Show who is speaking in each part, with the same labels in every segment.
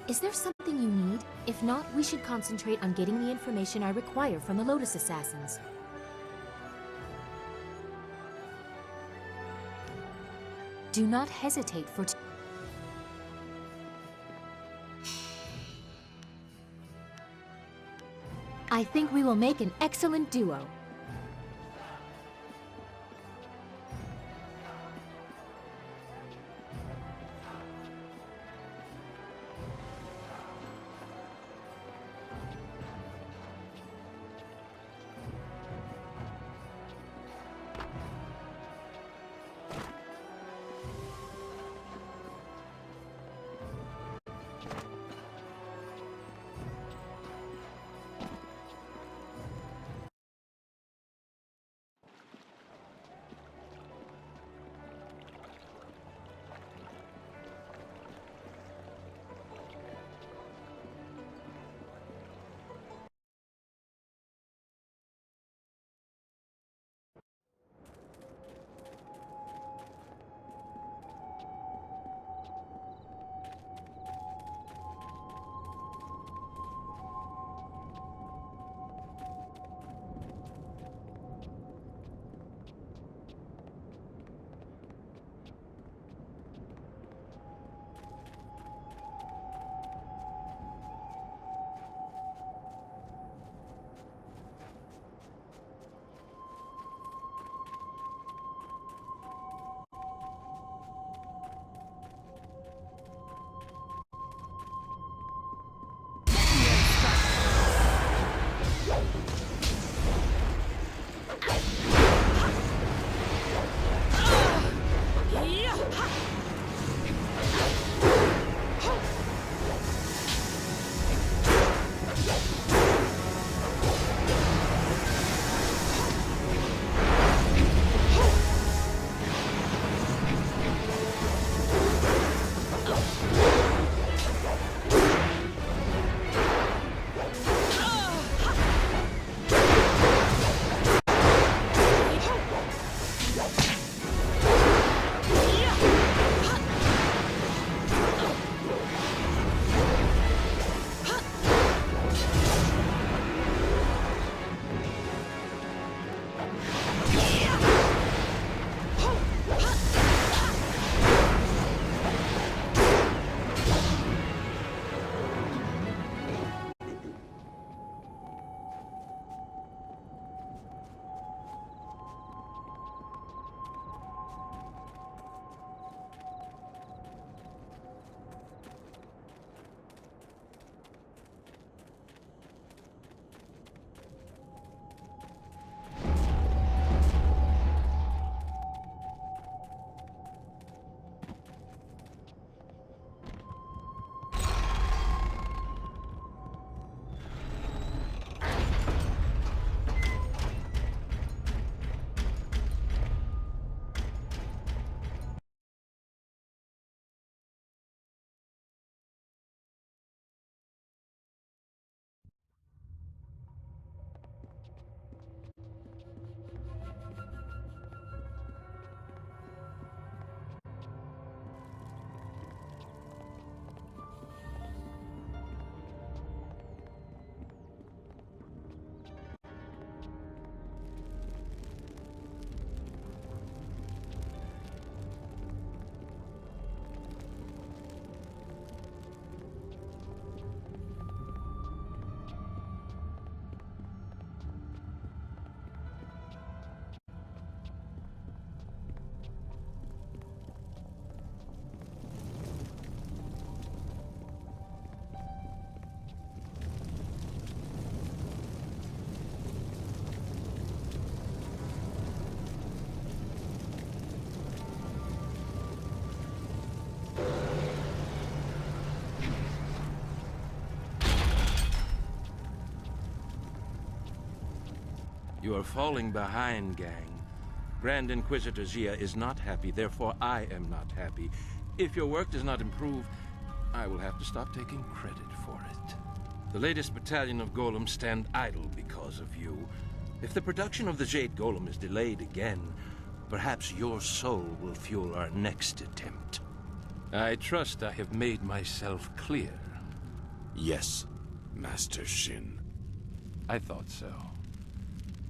Speaker 1: Is there something you need? If not, we should concentrate on getting the information I require from the Lotus assassins. Do not hesitate for... I think we will make an excellent duo.
Speaker 2: You are falling behind, gang. Grand Inquisitor Zia is not happy, therefore I am not happy. If your work does not improve, I will have to stop taking credit for it. The latest battalion of golems stand idle because of you. If the production of the Jade golem is delayed again, perhaps your soul will fuel our next attempt. I trust I have made myself clear.
Speaker 3: Yes, Master Shin.
Speaker 2: I thought so.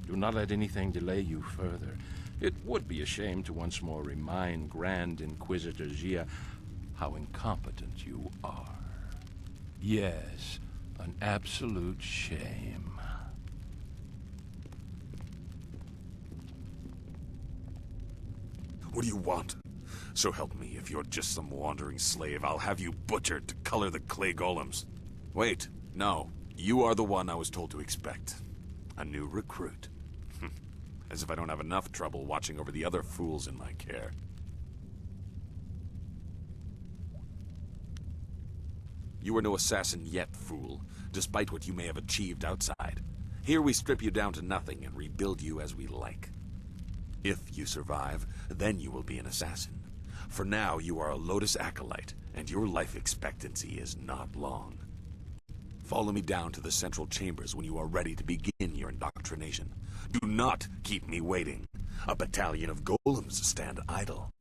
Speaker 2: Do not let anything delay you further. It would be a shame to once more remind Grand Inquisitor Jia how incompetent you are. Yes, an absolute shame.
Speaker 3: What do you want? So help me, if you're just some wandering slave, I'll have you butchered to color the clay golems. Wait, no. You are the one I was told to expect. A new recruit. As if I don't have enough trouble watching over the other fools in my care. You are no assassin yet, fool, despite what you may have achieved outside. Here we strip you down to nothing and rebuild you as we like. If you survive, then you will be an assassin. For now, you are a Lotus acolyte, and your life expectancy is not long. Follow me down to the central chambers when you are ready to begin your indoctrination. Do not keep me waiting. A battalion of golems stand idle.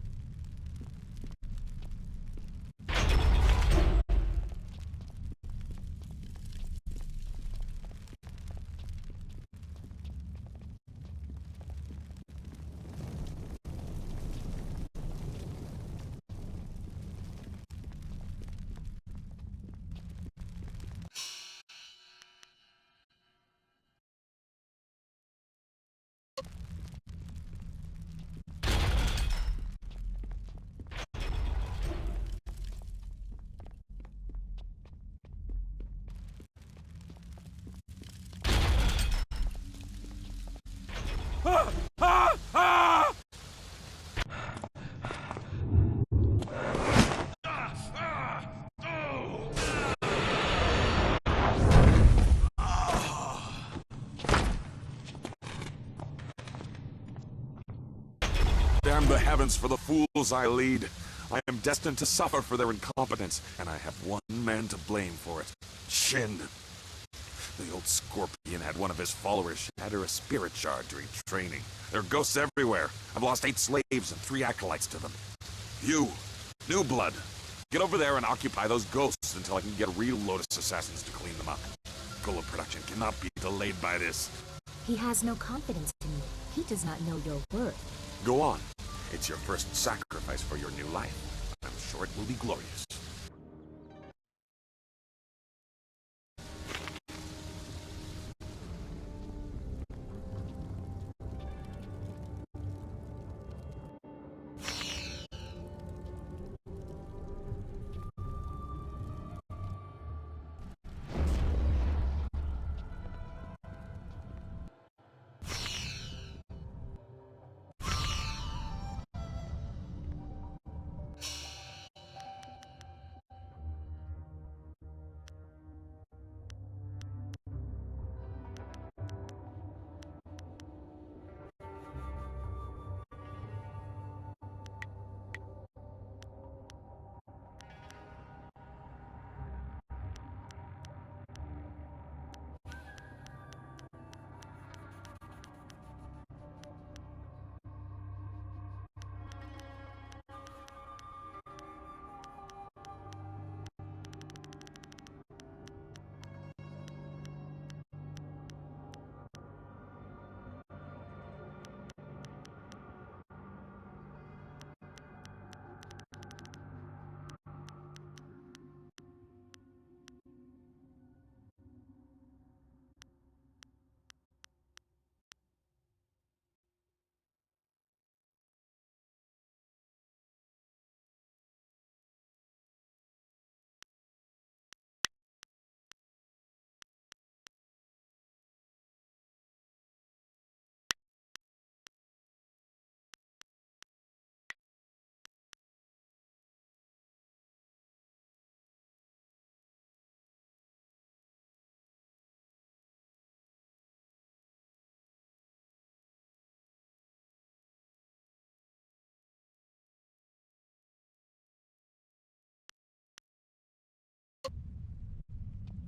Speaker 3: Damn the heavens for the fools I lead. I am destined to suffer for their incompetence, and I have one man to blame for it. Shin. The old scorpion had one of his followers shatter a spirit shard during training. There are ghosts everywhere. I've lost 8 slaves and 3 acolytes to them. You, new blood, get over there and occupy those ghosts until I can get real Lotus assassins to clean them up. Golem production cannot be delayed by this.
Speaker 1: He has no confidence in you. He does not know your worth.
Speaker 3: Go on. It's your first sacrifice for your new life. I'm sure it will be glorious.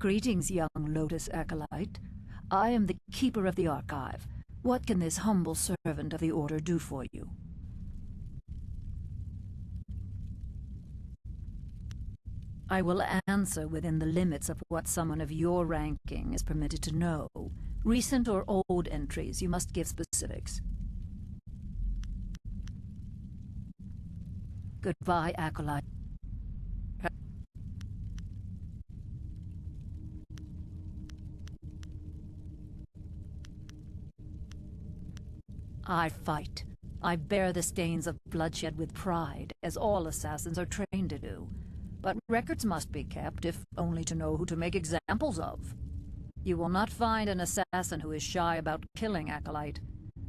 Speaker 4: Greetings, young Lotus acolyte. I am the keeper of the archive. What can this humble servant of the Order do for you? I will answer within the limits of what someone of your ranking is permitted to know. Recent or old entries, you must give specifics. Goodbye, Acolyte. I fight. I bear the stains of bloodshed with pride, as all assassins are trained to do. But records must be kept, if only to know who to make examples of. You will not find an assassin who is shy about killing, Acolyte.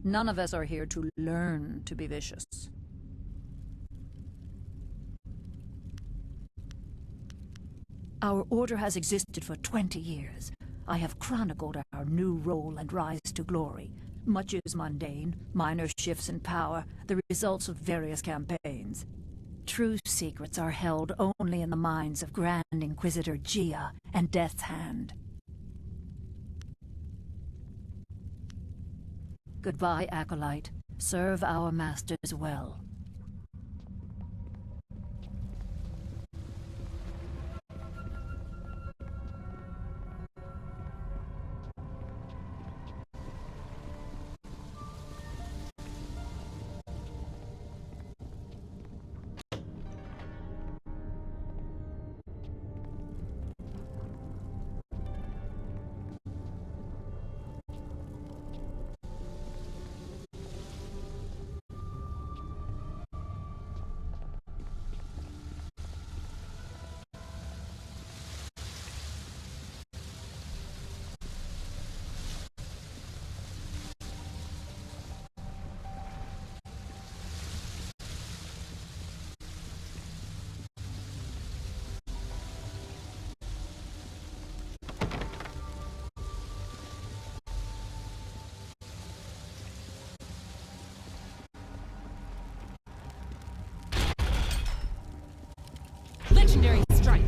Speaker 4: None of us are here to learn to be vicious. Our order has existed for 20 years. I have chronicled our new role and rise to glory. Much is mundane, minor shifts in power, the results of various campaigns. True secrets are held only in the minds of Grand Inquisitor Gia and Death's Hand. Goodbye, Acolyte. Serve our masters well.
Speaker 1: Legendary strike.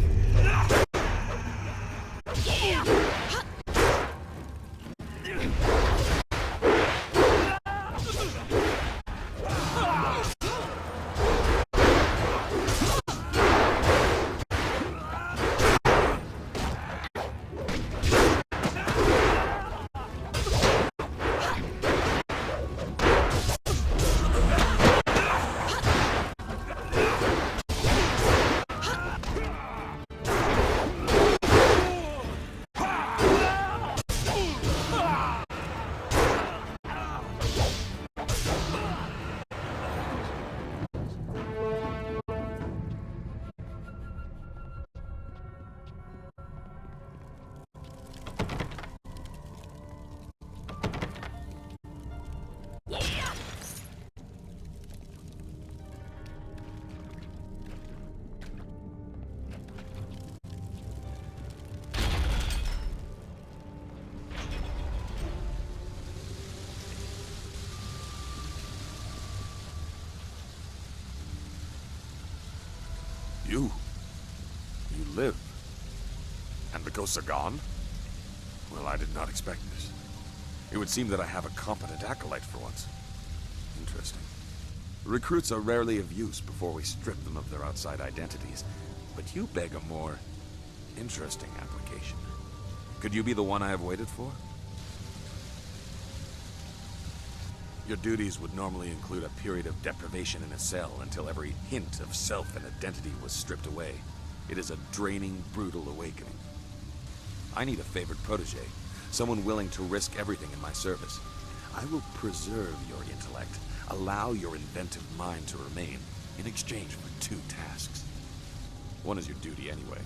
Speaker 3: You live. And the ghosts are gone? Well, I did not expect this. It would seem that I have a competent acolyte for once. Interesting. Recruits are rarely of use before we strip them of their outside identities, but you beg a more interesting application. Could you be the one I have waited for? Your duties would normally include a period of deprivation in a cell until every hint of self and identity was stripped away. It is a draining, brutal awakening. I need a favored protege, someone willing to risk everything in my service. I will preserve your intellect, allow your inventive mind to remain, in exchange for 2 tasks. One is your duty anyway.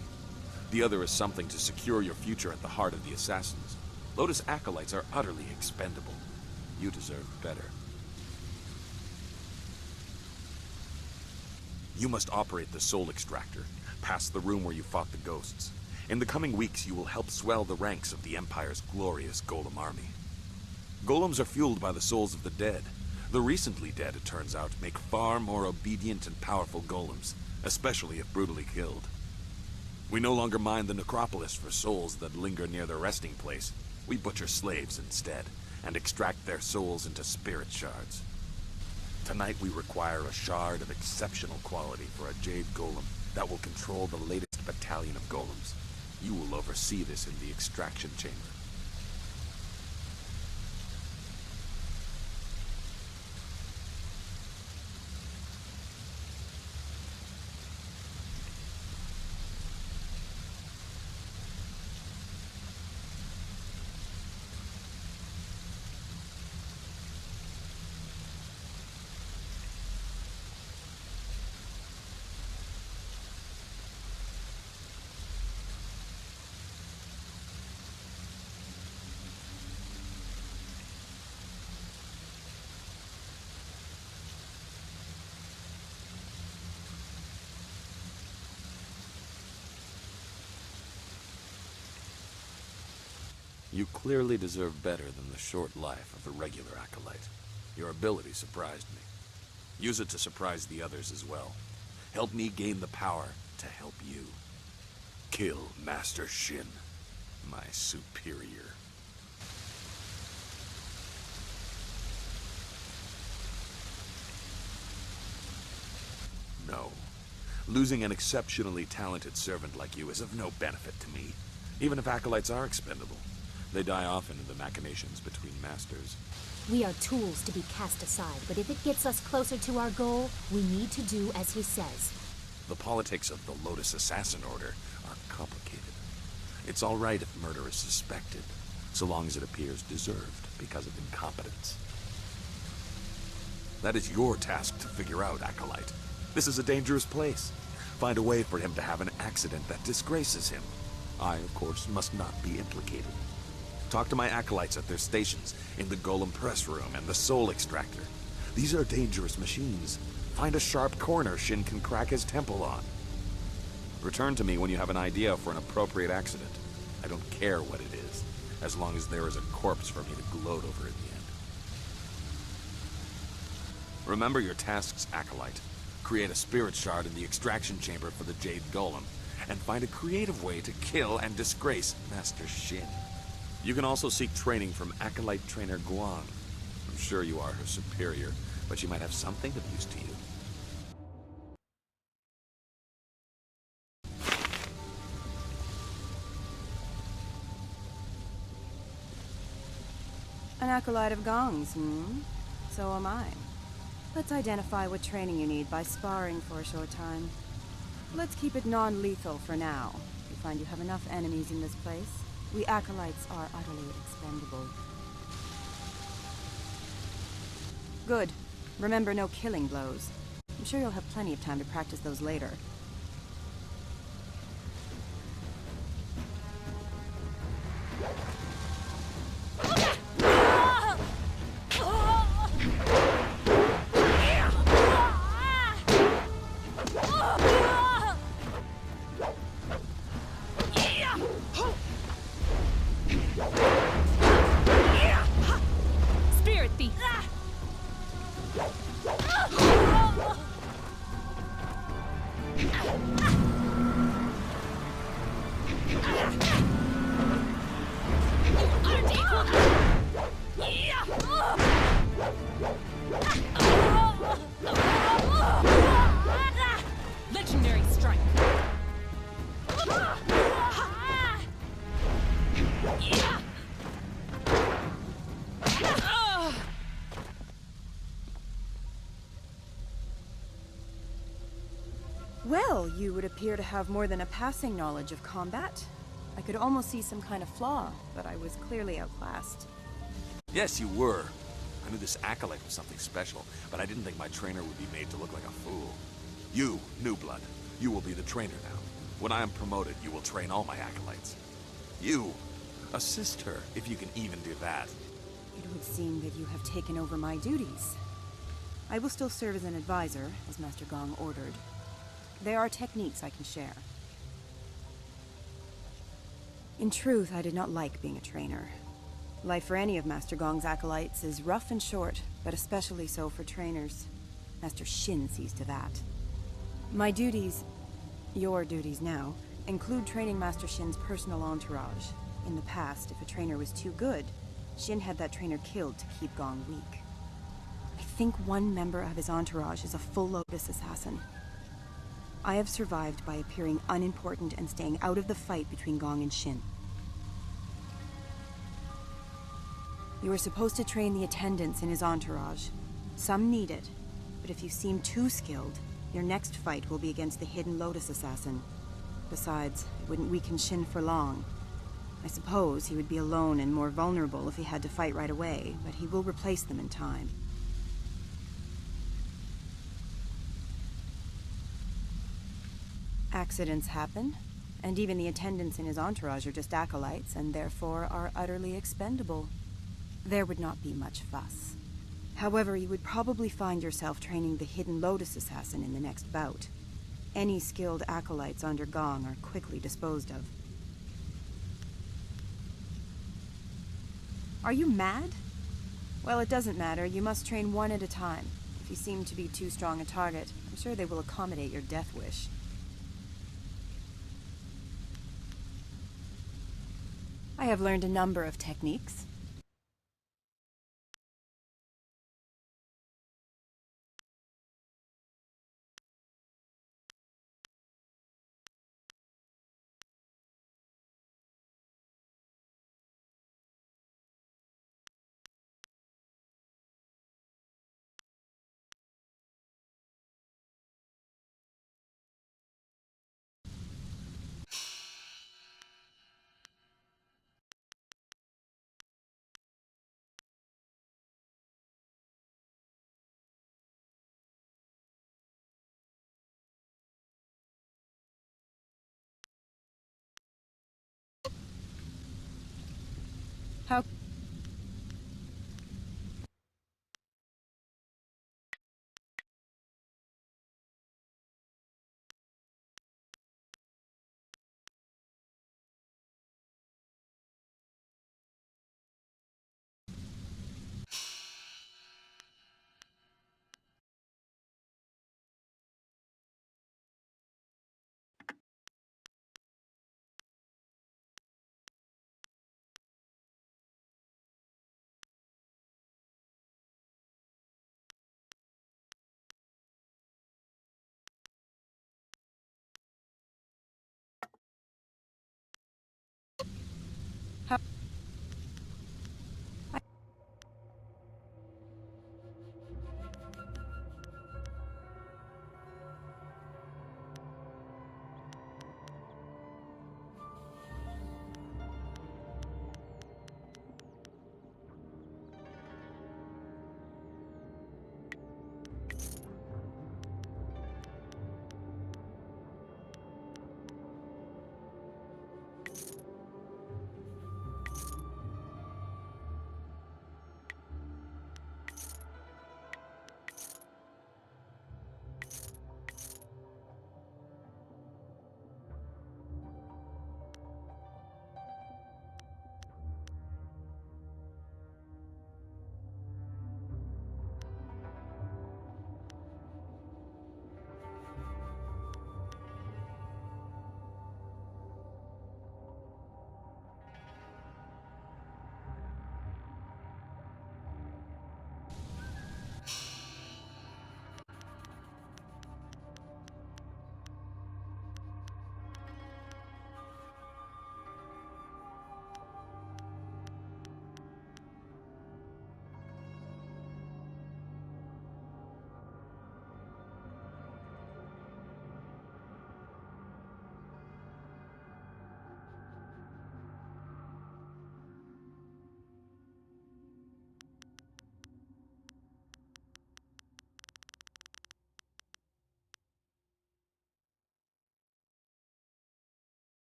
Speaker 3: The other is something to secure your future at the heart of the Assassins. Lotus acolytes are utterly expendable. You deserve better. You must operate the Soul Extractor, past the room where you fought the ghosts. In the coming weeks, you will help swell the ranks of the Empire's glorious Golem army. Golems are fueled by the souls of the dead. The recently dead, it turns out, make far more obedient and powerful golems, especially if brutally killed. We no longer mind the necropolis for souls that linger near their resting place. We butcher slaves instead, and extract their souls into spirit shards. Tonight we require a shard of exceptional quality for a Jade Golem, that will control the latest battalion of golems. You will oversee this in the extraction chamber. You clearly deserve better than the short life of a regular acolyte. Your ability surprised me. Use it to surprise the others as well. Help me gain the power to help you. Kill Master Shin, my superior. No. Losing an exceptionally talented servant like you is of no benefit to me, even if acolytes are expendable. They die often in the machinations between masters.
Speaker 1: We are tools to be cast aside, but if it gets us closer to our goal, we need to do as he says.
Speaker 3: The politics of the Lotus Assassin Order are complicated. It's all right if murder is suspected, so long as it appears deserved because of incompetence. That is your task to figure out, Acolyte. This is a dangerous place. Find a way for him to have an accident that disgraces him. I, of course, must not be implicated. Talk to my acolytes at their stations, in the Golem Press Room and the Soul Extractor. These are dangerous machines. Find a sharp corner Shin can crack his temple on. Return to me when you have an idea for an appropriate accident. I don't care what it is, as long as there is a corpse for me to gloat over at the end. Remember your tasks, Acolyte. Create a spirit shard in the extraction chamber for the Jade Golem, and find a creative way to kill and disgrace Master Shin. You can also seek training from Acolyte Trainer Guang. I'm sure you are her superior, but she might have something of use to you.
Speaker 5: An acolyte of Gong's, So am I. Let's identify what training you need by sparring for a short time. Let's keep it non-lethal for now. You find you have enough enemies in this place? We acolytes are utterly expendable. Good. Remember, no killing blows. I'm sure you'll have plenty of time to practice those later.
Speaker 1: Legendary strike.
Speaker 5: Well, you would appear to have more than a passing knowledge of combat. I could almost see some kind of flaw, but I was clearly outclassed.
Speaker 3: Yes, you were. I knew this acolyte was something special, but I didn't think my trainer would be made to look like a fool. You, New Blood, you will be the trainer now. When I am promoted, you will train all my acolytes. You, assist her, if you can even do that.
Speaker 5: It would seem that you have taken over my duties. I will still serve as an advisor, as Master Gong ordered. There are techniques I can share. In truth, I did not like being a trainer. Life for any of Master Gong's acolytes is rough and short, but especially so for trainers. Master Shin sees to that. My duties, your duties now, include training Master Shin's personal entourage. In the past, if a trainer was too good, Shin had that trainer killed to keep Gong weak. I think one member of his entourage is a full Lotus assassin. I have survived by appearing unimportant and staying out of the fight between Gong and Shin. You are supposed to train the attendants in his entourage. Some need it, but if you seem too skilled, your next fight will be against the hidden Lotus assassin. Besides, it wouldn't weaken Shin for long. I suppose he would be alone and more vulnerable if he had to fight right away, but he will replace them in time. Accidents happen, and even the attendants in his entourage are just acolytes, and therefore are utterly expendable. There would not be much fuss. However, you would probably find yourself training the hidden Lotus assassin in the next bout. Any skilled acolytes under Gong are quickly disposed of. Are you mad? Well, it doesn't matter. You must train one at a time. If you seem to be too strong a target, I'm sure they will accommodate your death wish. I have learned a number of techniques. How...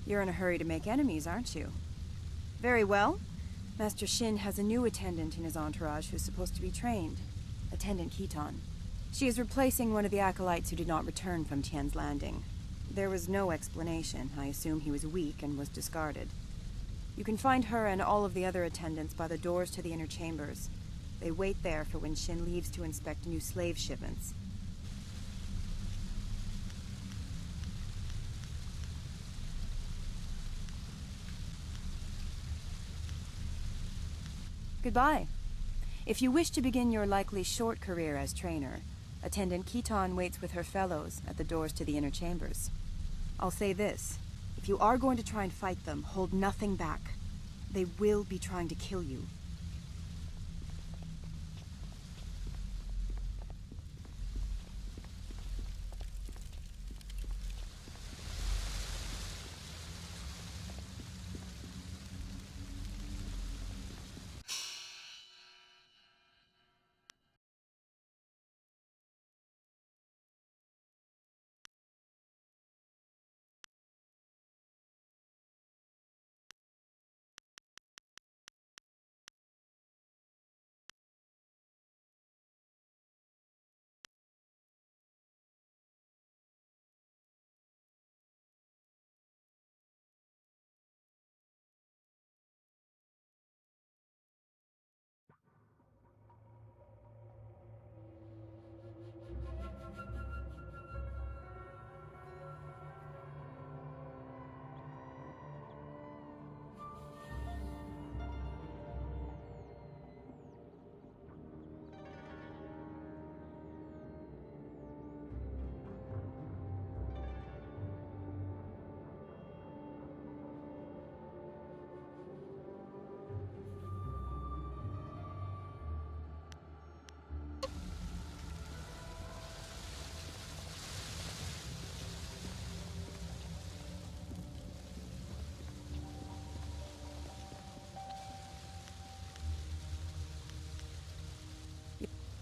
Speaker 5: You're in a hurry to make enemies, aren't you? Very well. Master Shin has a new attendant in his entourage who's supposed to be trained. Attendant Keaton. She is replacing one of the acolytes who did not return from Tian's Landing. There was no explanation. I assume he was weak and was discarded. You can find her and all of the other attendants by the doors to the inner chambers. They wait there for when Shin leaves to inspect new slave shipments. Goodbye. If you wish to begin your likely short career as trainer, Attendant Keaton waits with her fellows at the doors to the inner chambers. I'll say this. If you are going to try and fight them, hold nothing back. They will be trying to kill you.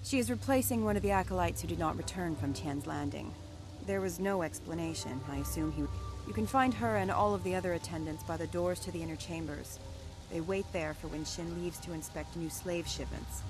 Speaker 5: She is replacing one of the acolytes who did not return from Tian's Landing. There was no explanation. I assume he... You can find her and all of the other attendants by the doors to the inner chambers. They wait there for when Shin leaves to inspect new slave shipments.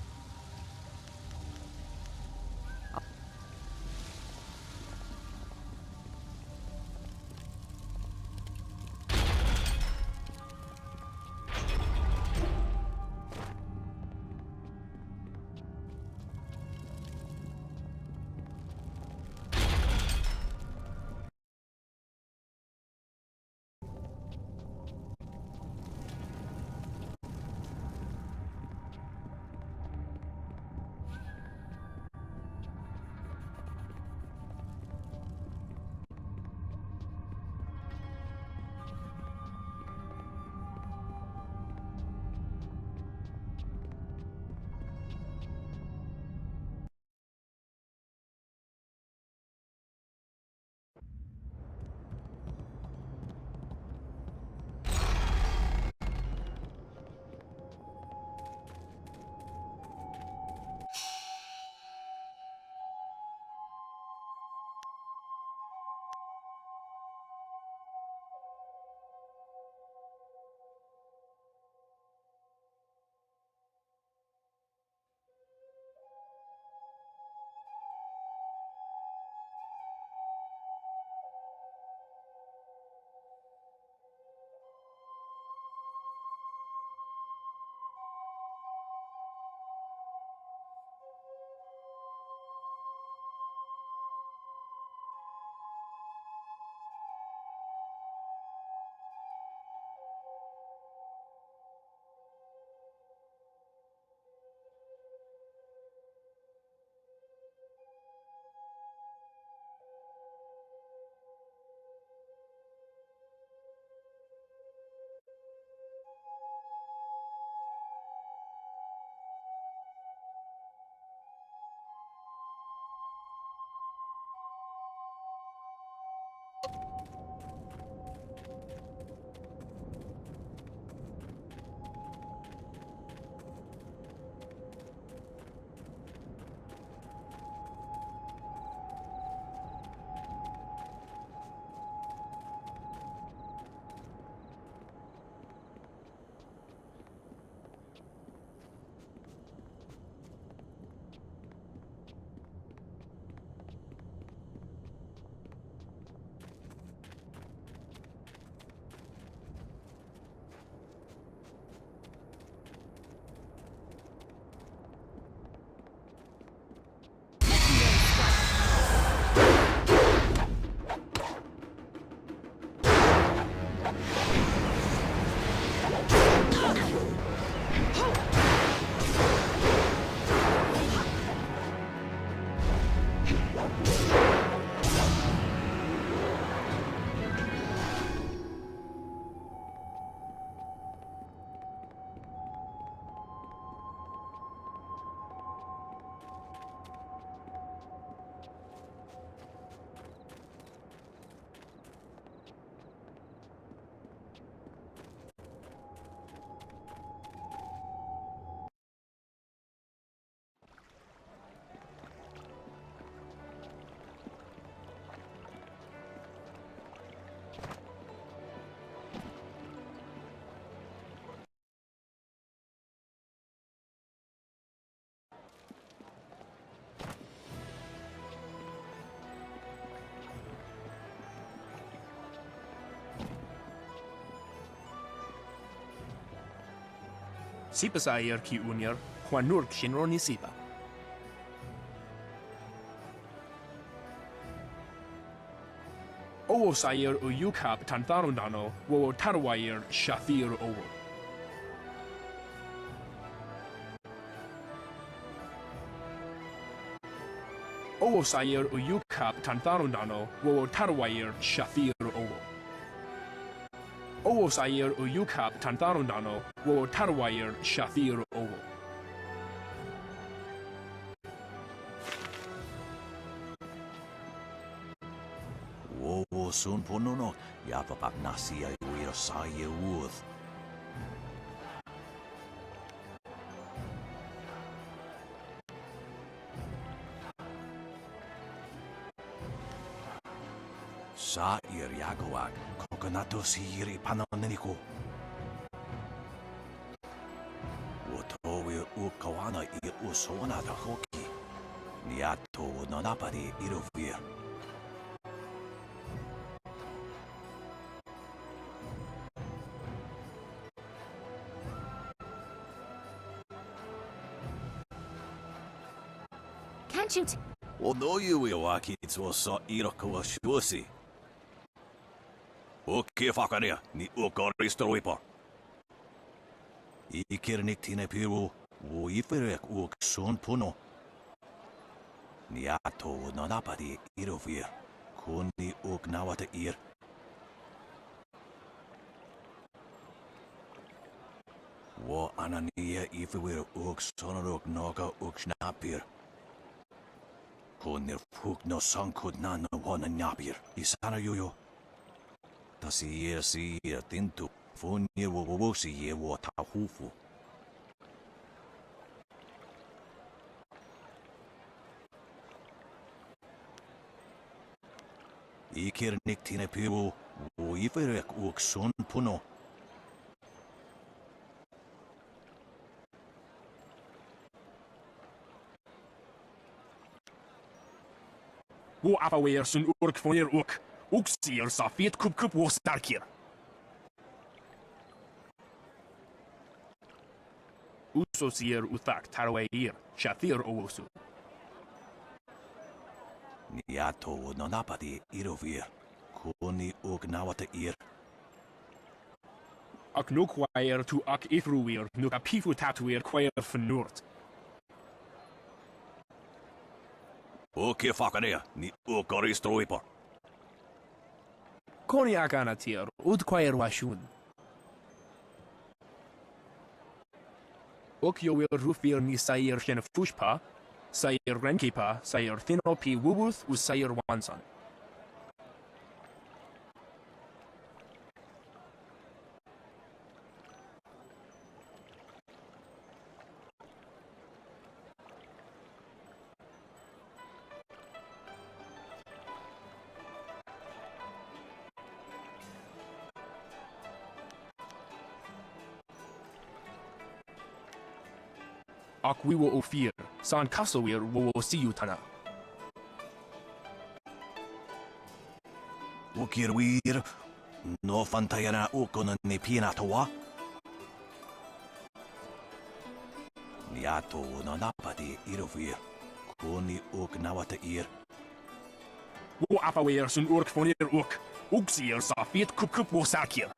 Speaker 6: Sipa sair ki unir, Juanurk shinroni sipa. Owo sair uyukap tantarundano, wo tarwair shathir owo. Owo sair uyukap tantarundano, wo tarwair shathir owo. Owo sair uyukap tantarundano, wo tarwair shathir owo.
Speaker 7: Wo sun ponono, yapapak nasi ay uir saye uth. Sa ir yagawag, kokonato siri panoneniko. Wotowe ukawana ir usona da hoki. Niato nonapari iruvir.
Speaker 1: Can't you
Speaker 7: No you waki tso sa irakawa shusi. Oke fakaria ni ukaristoipa. Ikirnik tine piru, wo iferek uk son puno. Niato nanapadi irovir, kuni uk nawata ir. Wo anania ifewir uk sonaruk noga uk snapir. Kunir fuk no sankud na no wana nyapir, isana yuyo. Si tintu, funye wo si ye wo tahufu. Ikir niktine piru, wo iferek uk sun puno.
Speaker 6: Wo afaweer sun urk vonir uk. Uksier safit kup wo starkir. Usosier uthak tarweir, shathir owosu.
Speaker 7: Niato nanapadi irovir, kuni uk nawata ir.
Speaker 6: Ak nukwair tu ak ifruir, nuk apifu tatuir kwair fnurt.
Speaker 7: Oke fakaria, ni ukaristoipa.
Speaker 6: Koniak anatir, udquair washun. Okyo will rufir ni sair shen fushpa, sair renkipa, sair thinopi wubuth, sair wansan. Ak we will ofir, san castlewir wo see you tana.
Speaker 7: Ukirwir, no fantayana ukon ni pinatowa. Niato nanapadi irovir, kuni uk nawata ir.
Speaker 6: Wo afaweer sun urk vonir uk. Uksier safit kup wo sarkir.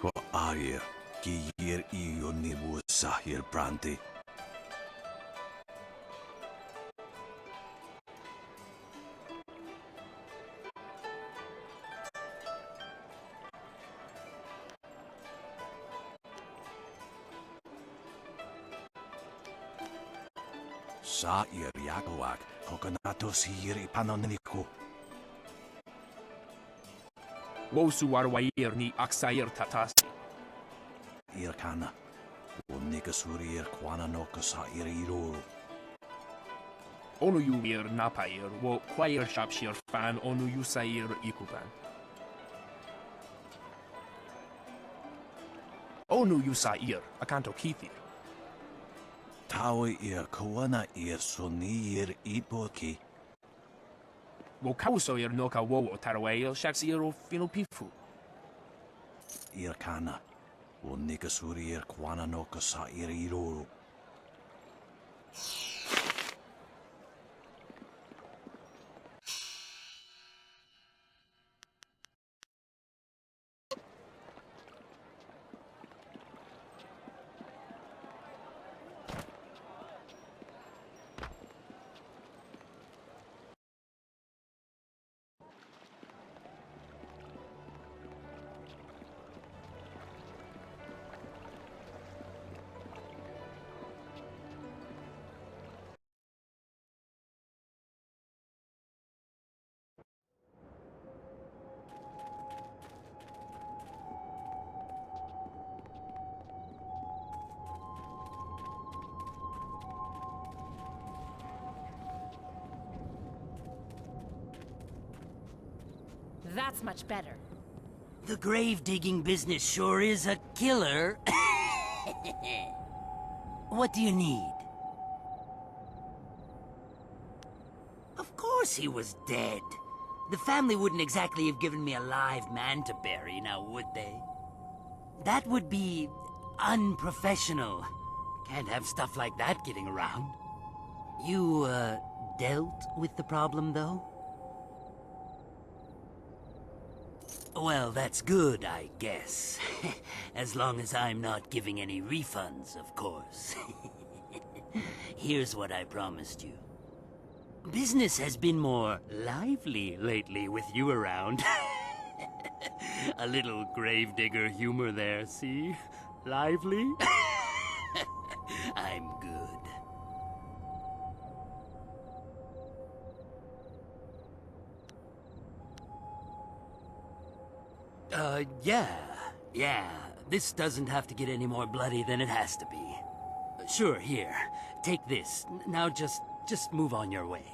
Speaker 7: Ko air, ki ir iyo nibu sahir branti. Sa ir yagawag, kokonato sihir ipanoniko.
Speaker 6: Wo suwarwair ni aksair tatasi.
Speaker 7: Irkana, unikasurir kwana no kasa iriro.
Speaker 6: Onu yuir napair wo kwair shapshir fan onu yusair ikupan. Onu yusair akanto kithir.
Speaker 7: Tawe ir kawana ir sonir ipoki.
Speaker 6: Wo kausoir noka wo tarwail shaksir o finupifu.
Speaker 7: Irkana, O Nikasuri Kwana no Kasair Iroro.
Speaker 1: That's much better.
Speaker 8: The grave-digging business sure is a killer. What do you need? Of course he was dead. The family wouldn't exactly have given me a live man to bury, now would they? That would be unprofessional. Can't have stuff like that getting around. You, dealt with the problem, though? Well, that's good, I guess. As long as I'm not giving any refunds, of course. Here's what I promised you. Business has been more lively lately with you around. A little gravedigger humor there, see? Lively? I'm good. Yeah. This doesn't have to get any more bloody than it has to be. Sure, here. Take this. Now just move on your way.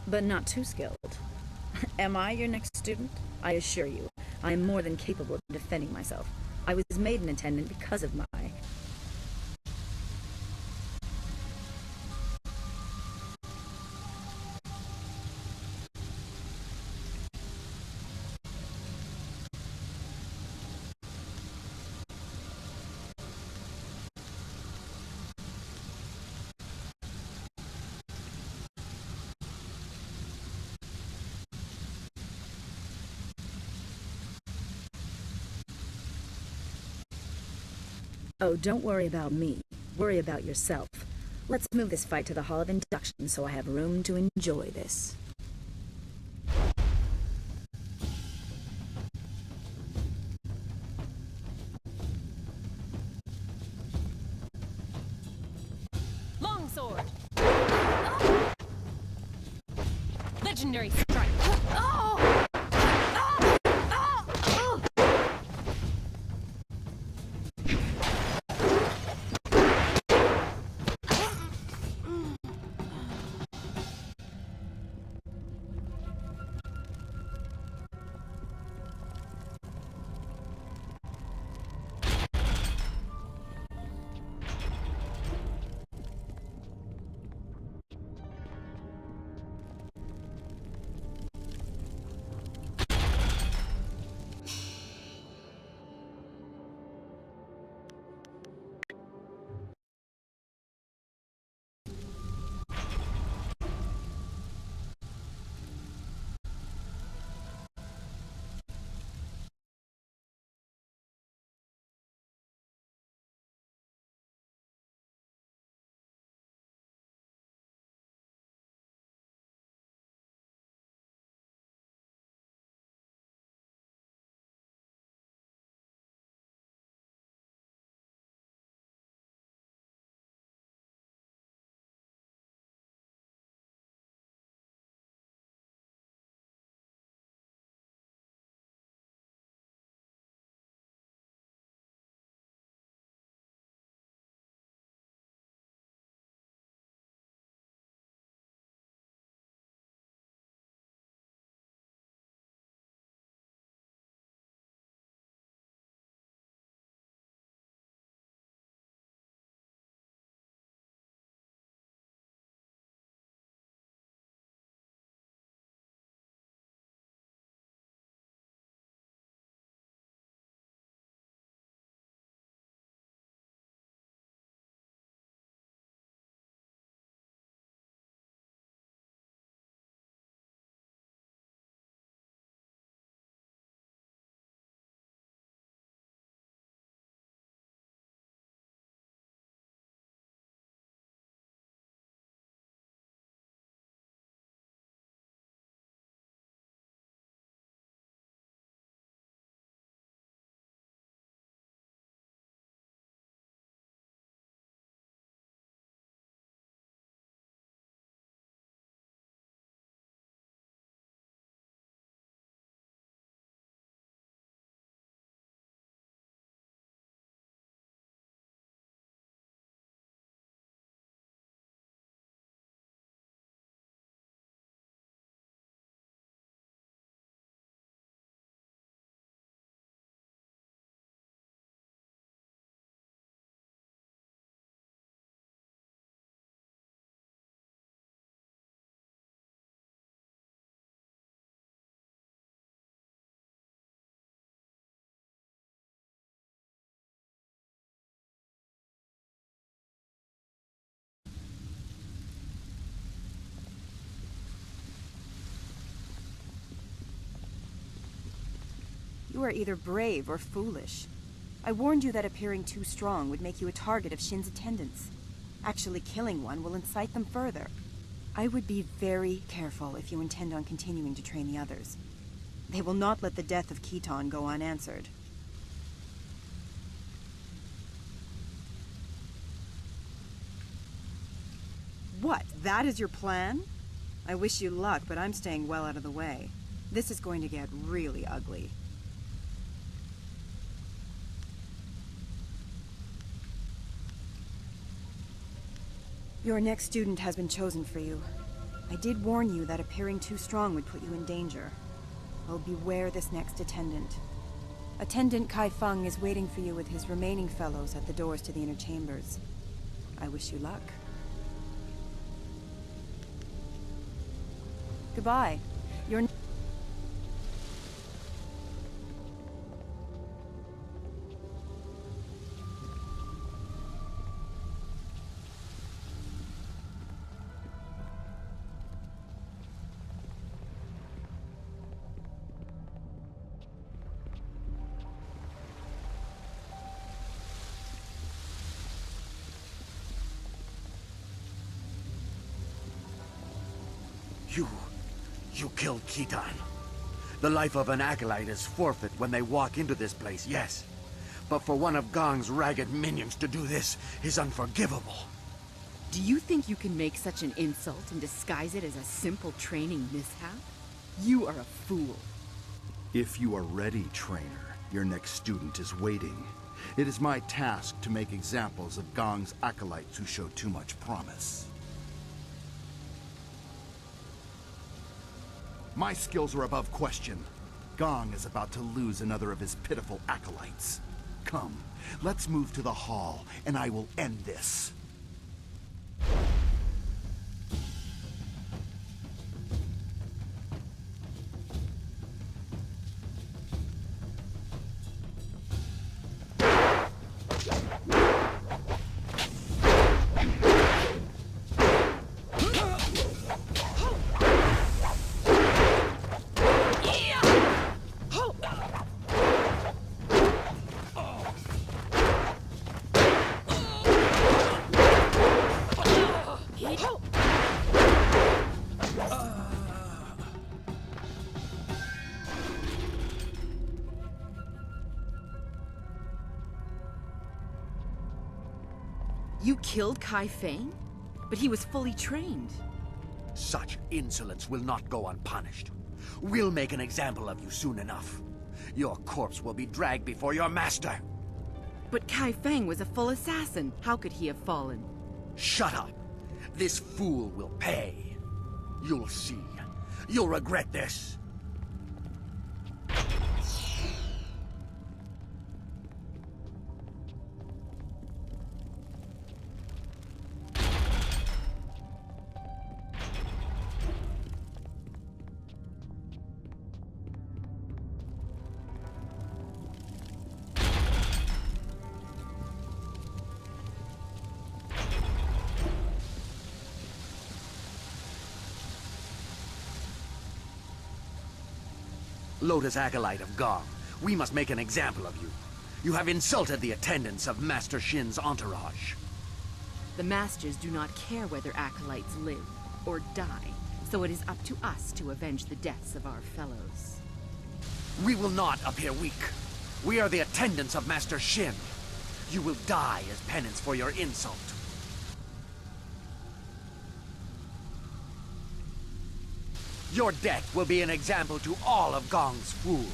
Speaker 4: but not too skilled. Am I your next student? I assure you, I am more than capable of defending myself. I was made an attendant because of my... Oh, don't worry about me. Worry about yourself. Let's move this fight to the Hall of Induction so I have room to enjoy this.
Speaker 9: Longsword! Legendary strike!
Speaker 5: You are either brave or foolish. I warned you that appearing too strong would make you a target of Shin's attendants. Actually killing one will incite them further. I would be very careful if you intend on continuing to train the others. They will not let the death of Keaton go unanswered. What? That is your plan? I wish you luck, but I'm staying well out of the way. This is going to get really ugly. Your next student has been chosen for you. I did warn you that appearing too strong would put you in danger. Well, beware this next attendant. Attendant Kai Feng is waiting for you with his remaining fellows at the doors to the inner chambers. I wish you luck. Goodbye. Your...
Speaker 10: You killed Khitan. The life of an acolyte is forfeit when they walk into this place, yes. But for one of Gong's ragged minions to do this is unforgivable.
Speaker 11: Do you think you can make such an insult and disguise it as a simple training mishap? You are a fool.
Speaker 12: If you are ready, trainer, your next student is waiting. It is my task to make examples of Gong's acolytes who show too much promise. My skills are above question. Gong is about to lose another of his pitiful acolytes. Come, let's move to the hall, and I will end this.
Speaker 11: You killed Kai Feng? But he was fully trained.
Speaker 10: Such insolence will not go unpunished. We'll make an example of you soon enough. Your corpse will be dragged before your master.
Speaker 11: But Kai Feng was a full assassin. How could he have fallen?
Speaker 10: Shut up. This fool will pay. You'll see. You'll regret this. Lotus Acolyte of Gong, we must make an example of you. You have insulted the attendants of Master Shin's entourage.
Speaker 11: The Masters do not care whether acolytes live or die, so it is up to us to avenge the deaths of our fellows.
Speaker 10: We will not appear weak. We are the attendants of Master Shin. You will die as penance for your insult. Your death will be an example to all of Gong's fools.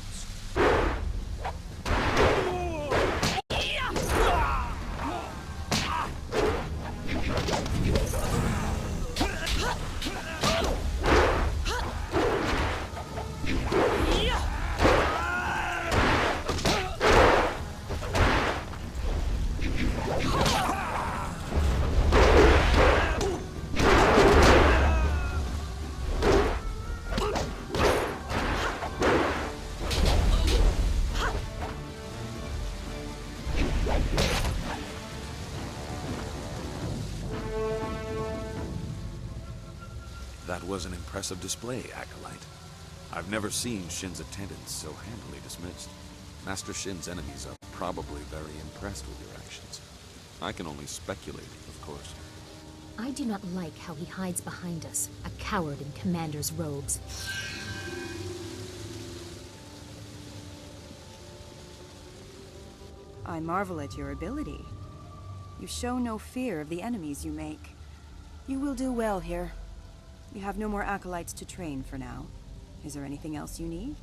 Speaker 3: That was an impressive display, Acolyte. I've never seen Shin's attendants so handily dismissed. Master Shin's enemies are probably very impressed with your actions. I can only speculate, of course.
Speaker 1: I do not like how he hides behind us, a coward in commander's robes.
Speaker 5: I marvel at your ability. You show no fear of the enemies you make. You will do well here. You have no more acolytes to train for now. Is there anything else you need?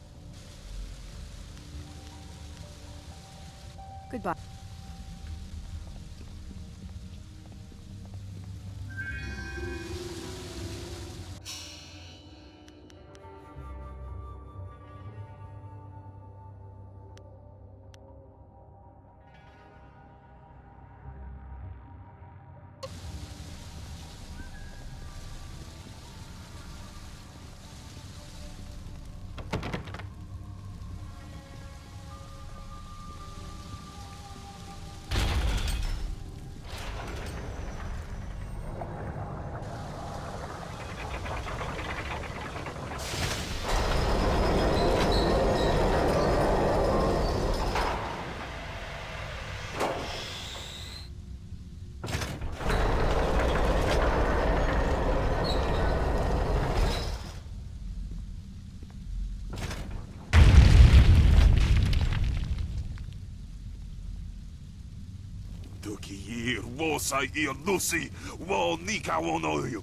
Speaker 5: Goodbye.
Speaker 3: Tukiyir, Wosair, Lucy, Wo Nika Wonoyu.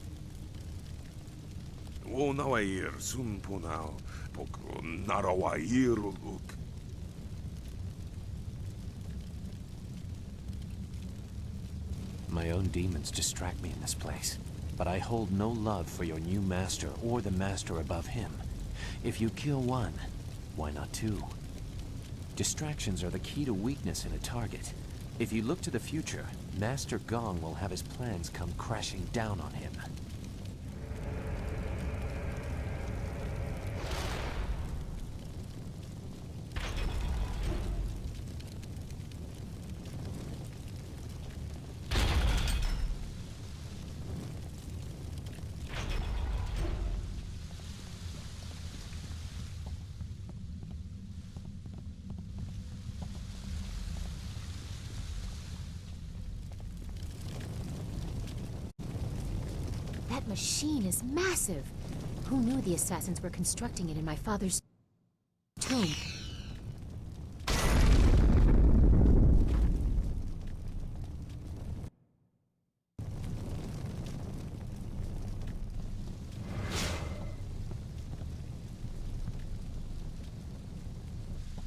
Speaker 3: Wonawair, Sumpunao, Poko Narawair Luk.
Speaker 13: My own demons distract me in this place, but I hold no love for your new master or the master above him. If you kill one, why not two? Distractions are the key to weakness in a target. If you look to the future, Master Gong will have his plans come crashing down on him.
Speaker 1: That machine is massive. Who knew the assassins were constructing it in my father's tomb?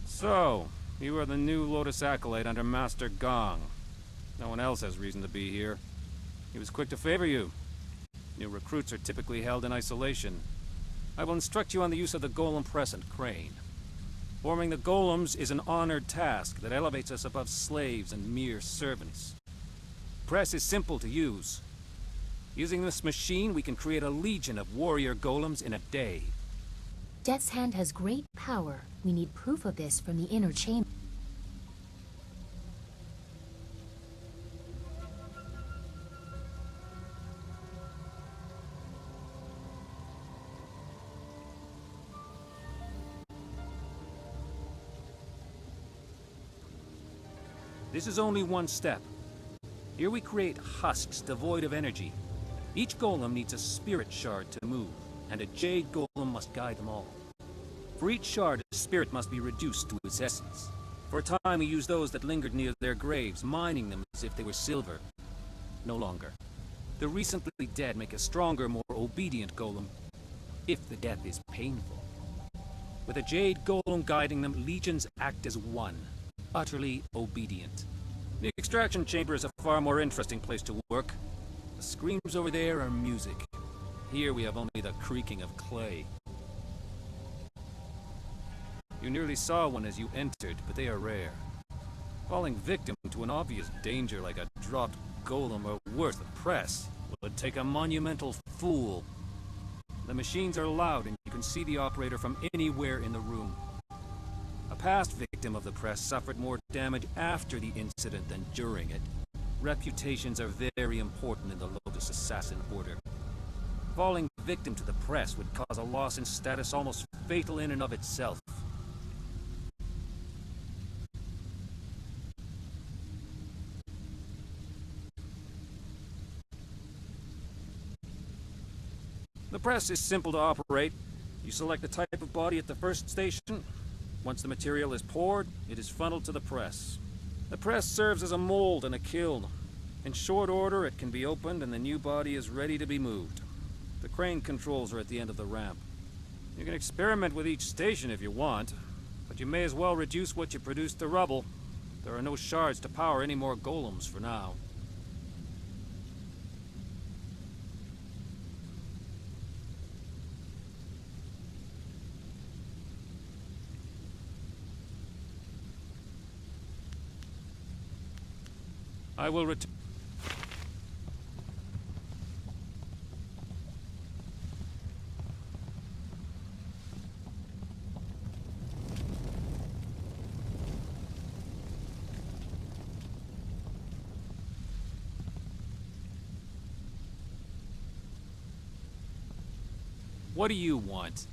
Speaker 14: So, you are the new Lotus Acolyte under Master Gong. No one else has reason to be here. He was quick to favor you. New recruits are typically held in isolation. I will instruct you on the use of the golem press and crane. Forming the golems is an honored task that elevates us above slaves and mere servants. Press is simple to use. Using this machine, we can create a legion of warrior golems in a day.
Speaker 1: Death's Hand has great power. We need proof of this from the inner chamber.
Speaker 14: This is only one step. Here we create husks devoid of energy. Each golem needs a spirit shard to move, and a Jade golem must guide them all. For each shard, a spirit must be reduced to its essence. For a time we used those that lingered near their graves, mining them as if they were silver. No longer. The recently dead make a stronger, more obedient golem, if the death is painful. With a Jade golem guiding them, legions act as one, utterly obedient. The extraction chamber is a far more interesting place to work. The screams over there are music. Here we have only the creaking of clay. You nearly saw one as you entered, but they are rare. Falling victim to an obvious danger like a dropped golem or worse, the press, would take a monumental fool. The machines are loud and you can see the operator from anywhere in the room. A past victim of the press suffered more damage after the incident than during it. Reputations are very important in the Lotus Assassin Order. Falling victim to the press would cause a loss in status almost fatal in and of itself. The press is simple to operate. You select the type of body at the first station. Once the material is poured, it is funneled to the press. The press serves as a mold and a kiln. In short order, it can be opened and the new body is ready to be moved. The crane controls are at the end of the ramp. You can experiment with each station if you want, but you may as well reduce what you produce to rubble. There are no shards to power any more golems for now. I will return. What do you want?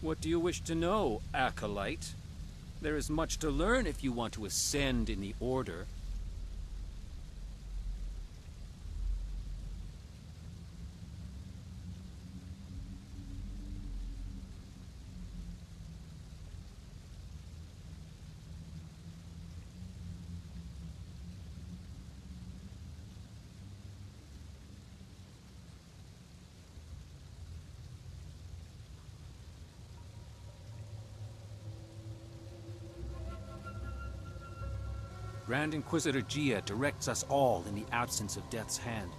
Speaker 14: What do you wish to know, Acolyte? There is much to learn if you want to ascend in the Order. Grand Inquisitor Jia directs us all in the absence of Death's Hand.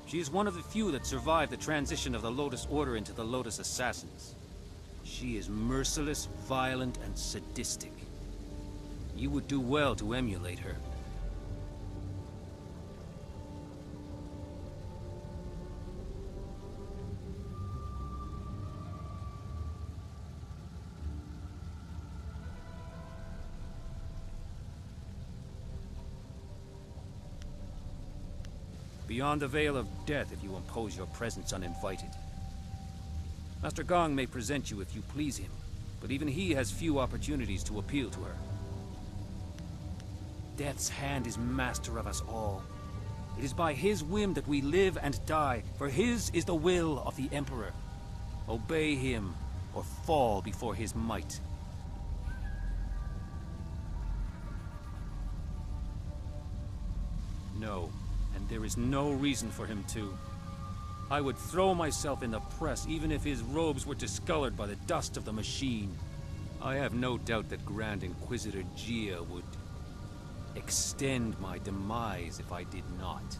Speaker 14: She is one of the few that survived the transition of the Lotus Order into the Lotus Assassins. She is merciless, violent, and sadistic. You would do well to emulate her. Beyond the veil of death if you impose your presence uninvited. Master Gong may present you if you please him, but even he has few opportunities to appeal to her. Death's Hand is master of us all. It is by his whim that we live and die, for his is the will of the Emperor. Obey him, or fall before his might. No. And there is no reason for him to. I would throw myself in the press even if his robes were discolored by the dust of the machine. I have no doubt that Grand Inquisitor Jia would extend my demise if I did not.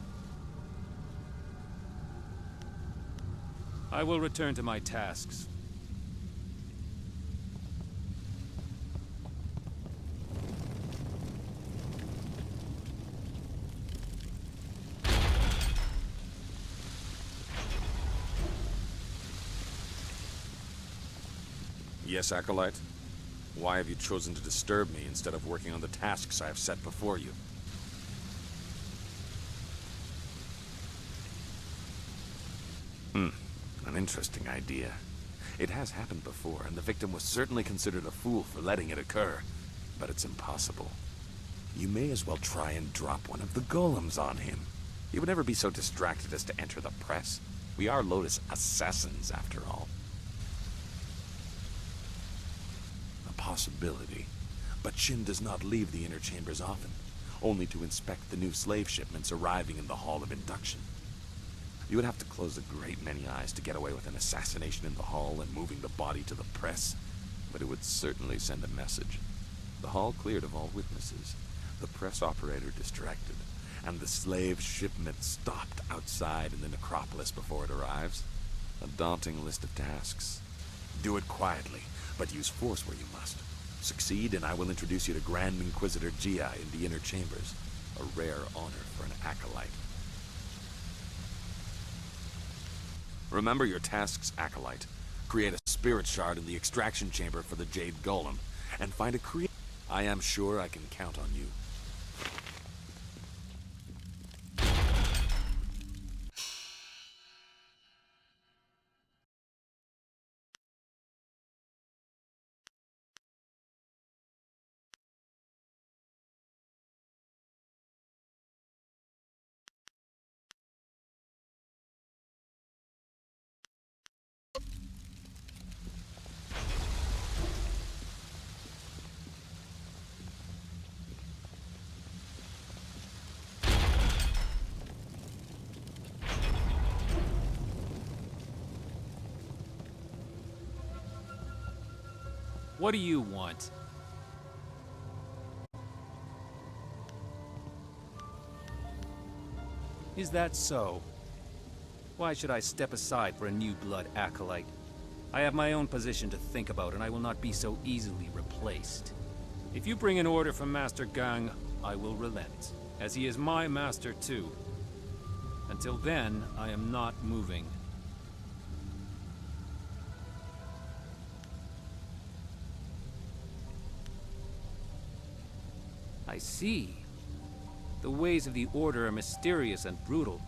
Speaker 14: I will return to my tasks.
Speaker 3: Yes, Acolyte? Why have you chosen to disturb me instead of working on the tasks I have set before you? An interesting idea. It has happened before, and the victim was certainly considered a fool for letting it occur. But it's impossible. You may as well try and drop one of the golems on him. He would never be so distracted as to enter the press. We are Lotus assassins, after all. Possibility, but Shin does not leave the inner chambers often, only to inspect the new slave shipments arriving in the Hall of Induction. You would have to close a great many eyes to get away with an assassination in the hall and moving the body to the press, but it would certainly send a message. The hall cleared of all witnesses, the press operator distracted, and the slave shipment stopped outside in the necropolis before it arrives. A daunting list of tasks. Do it quietly, but use force where you must. Succeed, and I will introduce you to Grand Inquisitor Jia in the inner chambers. A rare honor for an acolyte. Remember your tasks, Acolyte. Create a spirit shard in the extraction chamber for the Jade Golem, and find a I am sure I can count on you.
Speaker 14: What do you want? Is that so? Why should I step aside for a new blood acolyte? I have my own position to think about, and I will not be so easily replaced. If you bring an order from Master Gang, I will relent, as he is my master too. Until then, I am not moving. I see. The ways of the Order are mysterious and brutal.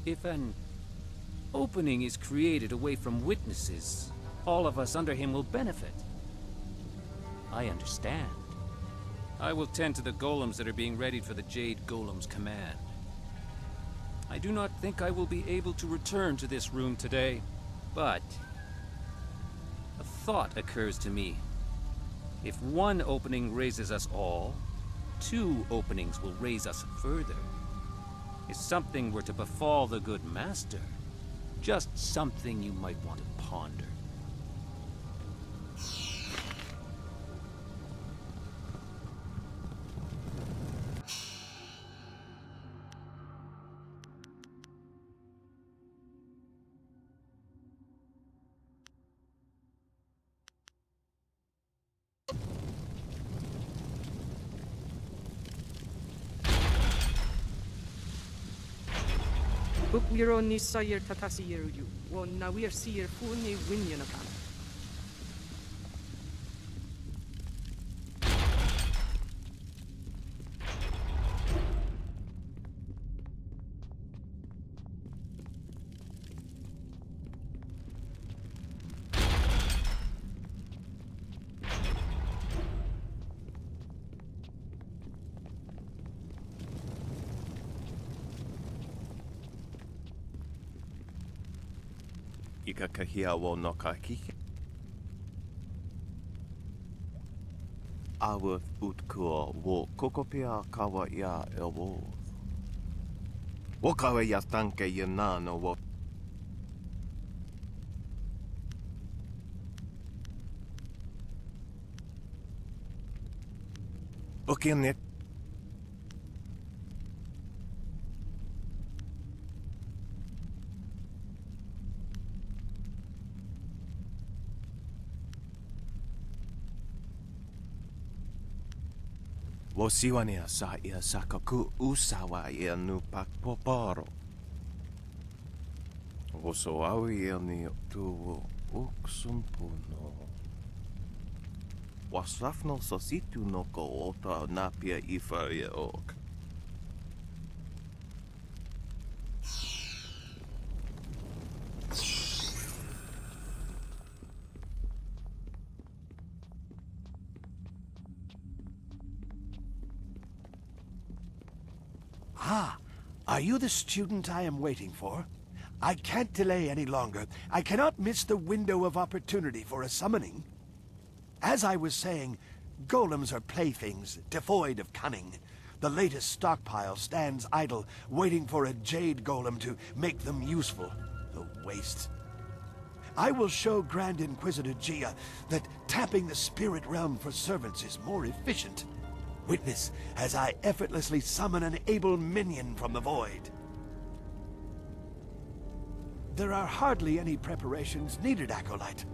Speaker 14: If an opening is created away from witnesses, all of us under him will benefit. I understand. I will tend to the golems that are being readied for the Jade Golem's command. I do not think I will be able to return to this room today, but a thought occurs to me. If one opening raises us all, 2 openings will raise us further. If something were to befall the good master, just something you might want to ponder.
Speaker 15: Bukwiro ni sayir tatasiyer yu, wo nawir sir funi winyanakan.
Speaker 16: Ika kahia wo no ka kike. Awa utkua wo kokopia kawa ia elwo. Wo kawa ia tanke ia nano wo. Okianet. Wo siwania sa ia sakaku usawa ia nu pakpoparo. Wo so awi ia ni tu uksumpuno. Wasafno sositu no ko ota napia ifa ia ok.
Speaker 17: Ah, are you the student I am waiting for? I can't delay any longer. I cannot miss the window of opportunity for a summoning. As I was saying, golems are playthings, devoid of cunning. The latest stockpile stands idle, waiting for a Jade Golem to make them useful. The waste. I will show Grand Inquisitor Gia that tapping the spirit realm for servants is more efficient. Witness as I effortlessly summon an able minion from the void. There are hardly any preparations needed, Acolyte.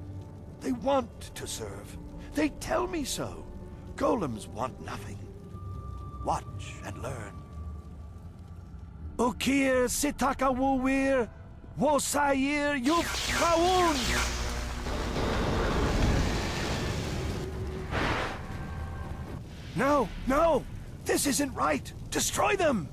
Speaker 17: They want to serve. They tell me so. Golems want nothing. Watch and learn. Okir sitaka wuwir, wosayir yufkaun! No, no! This isn't right! Destroy them!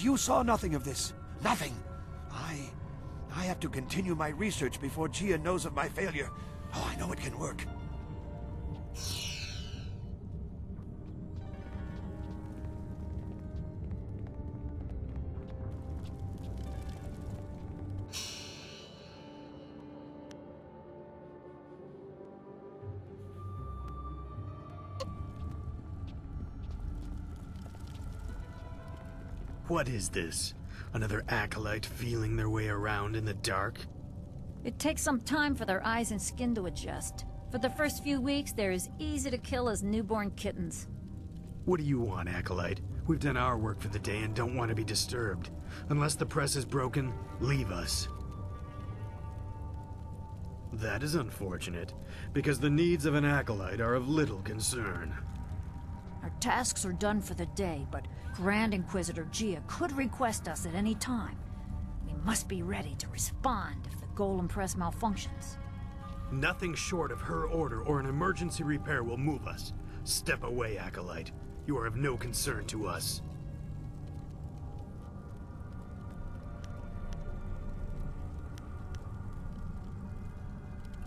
Speaker 17: You saw nothing of this. Nothing. I have to continue my research before Gia knows of my failure. Oh, I know it can work.
Speaker 18: What is this? Another acolyte feeling their way around in the dark?
Speaker 4: It takes some time for their eyes and skin to adjust. For the first few weeks, they're as easy to kill as newborn kittens.
Speaker 18: What do you want, acolyte? We've done our work for the day and don't want to be disturbed. Unless the press is broken, leave us. That is unfortunate, because the needs of an acolyte are of little concern.
Speaker 4: Our tasks are done for the day, but Grand Inquisitor Gia could request us at any time. We must be ready to respond if the golem press malfunctions.
Speaker 18: Nothing short of her order or an emergency repair will move us. Step away, acolyte. You are of no concern to us.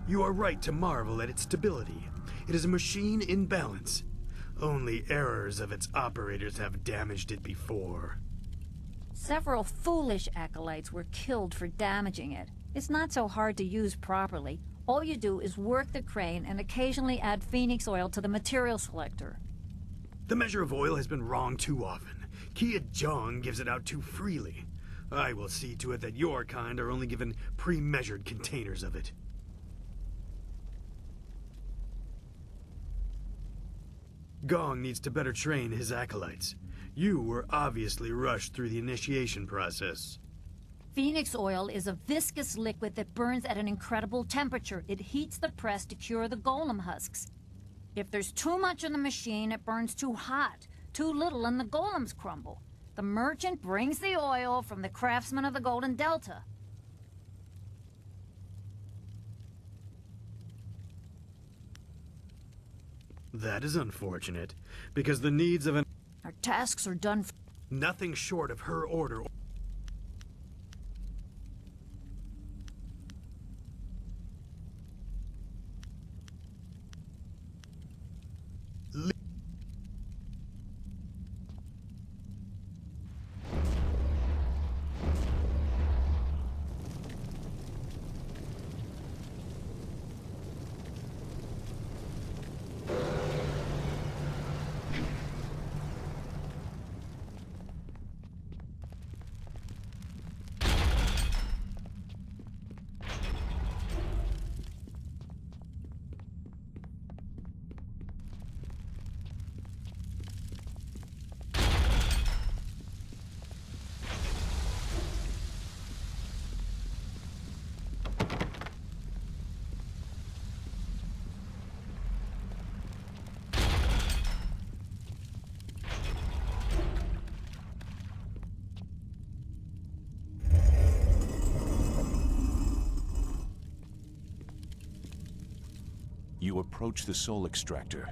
Speaker 18: You are right to marvel at its stability. It is a machine in balance. Only errors of its operators have damaged it before.
Speaker 4: Several foolish acolytes were killed for damaging it. It's not so hard to use properly. All you do is work the crane and occasionally add phoenix oil to the material selector.
Speaker 18: The measure of oil has been wrong too often. Kia Jong gives it out too freely. I will see to it that your kind are only given pre-measured containers of it. Gong needs to better train his acolytes. You were obviously rushed through the initiation process.
Speaker 4: Phoenix oil is a viscous liquid that burns at an incredible temperature. It heats the press to cure the golem husks. If there's too much in the machine, it burns too hot. Too little and the golems crumble. The merchant brings the oil from the craftsman of the Golden Delta.
Speaker 18: That is unfortunate, because the needs of an...
Speaker 4: Our tasks are done for...
Speaker 18: Nothing short of her order...
Speaker 13: You approach the soul extractor.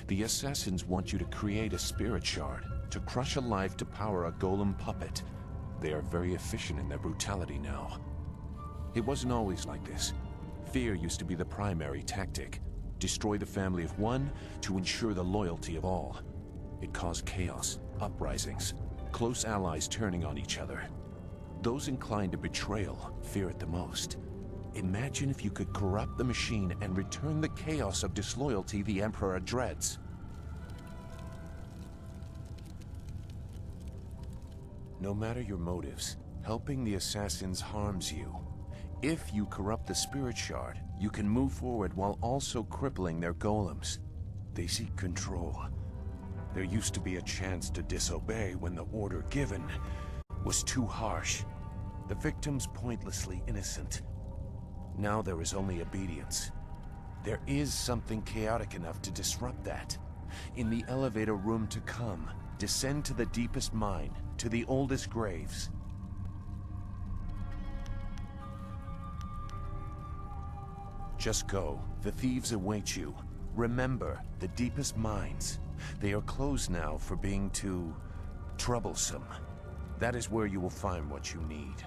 Speaker 13: The assassins want you to create a spirit shard, to crush a life to power a golem puppet. They are very efficient in their brutality now. It wasn't always like this. Fear used to be the primary tactic. Destroy the family of one to ensure the loyalty of all. It caused chaos, uprisings, close allies turning on each other. Those inclined to betrayal fear it the most. Imagine if you could corrupt the machine and return the chaos of disloyalty the Emperor dreads. No matter your motives, helping the assassins harms you. If you corrupt the spirit shard, you can move forward while also crippling their golems. They seek control. There used to be a chance to disobey when the order given was too harsh. The victims pointlessly innocent. Now there is only obedience. There is something chaotic enough to disrupt that. In the elevator room to come, descend to the deepest mine, to the oldest graves. Just go. The thieves await you. Remember, the deepest mines. They are closed now for being too troublesome. That is where you will find what you need.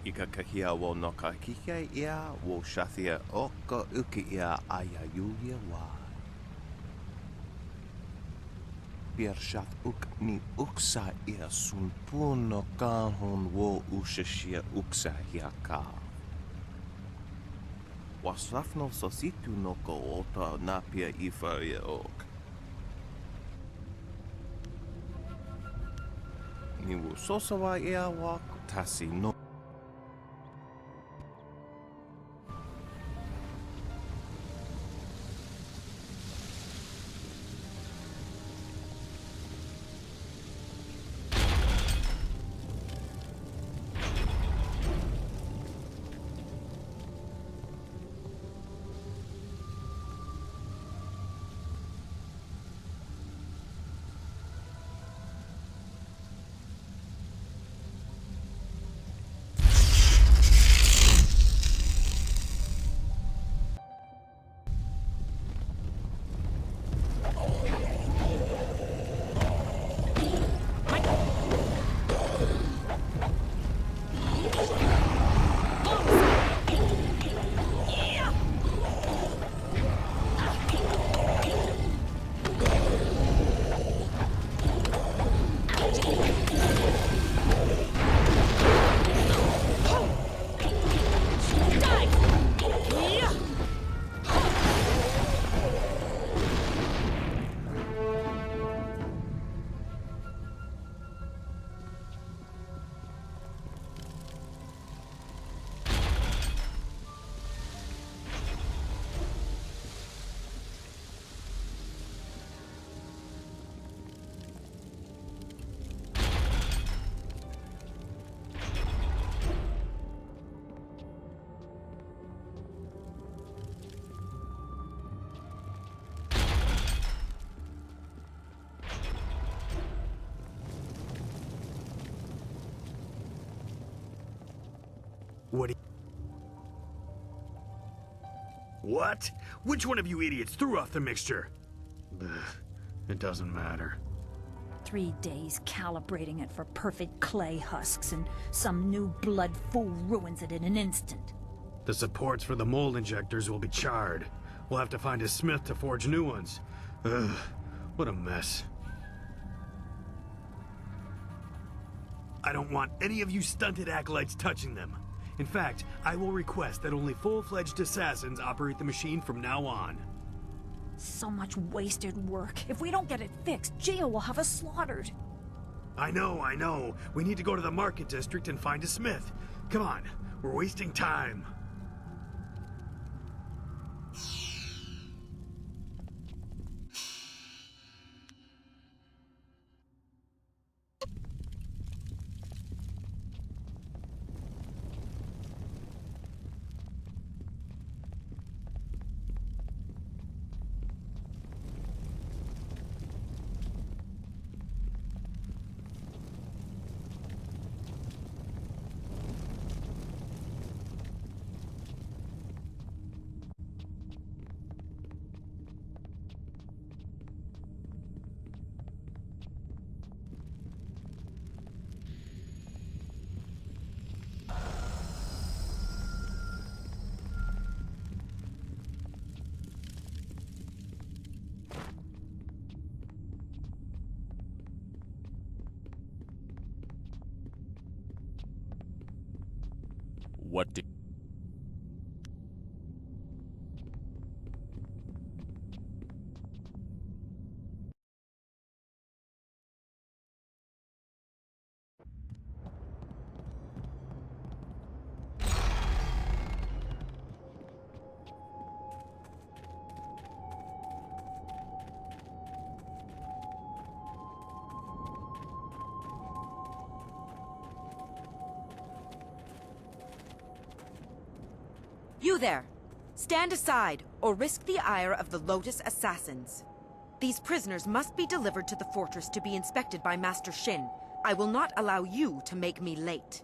Speaker 16: Ika kahia wo no ka kike ia wo shathia oka uki ia aya yulia wa. Bier shath uk ni uksa ia sun puno kahon wo ushashia uksa hiaka. Wasafno sositu no ko ota napia ifa ia ok. Ni wo sosawa ia wa tasi no.
Speaker 18: What? Which one of you idiots threw off the mixture? Ugh, it doesn't matter.
Speaker 4: 3 days calibrating it for perfect clay husks, and some new blood fool ruins it in an instant.
Speaker 18: The supports for the mold injectors will be charred. We'll have to find a smith to forge new ones. Ugh, what a mess. I don't want any of you stunted acolytes touching them. In fact, I will request that only full-fledged assassins operate the machine from now on.
Speaker 4: So much wasted work. If we don't get it fixed, Geo will have us slaughtered.
Speaker 18: I know. We need to go to the market district and find a smith. Come on, we're wasting time.
Speaker 19: What did...
Speaker 5: You there! Stand aside, or risk the ire of the Lotus assassins. These prisoners must be delivered to the fortress to be inspected by Master Shin. I will not allow you to make me late.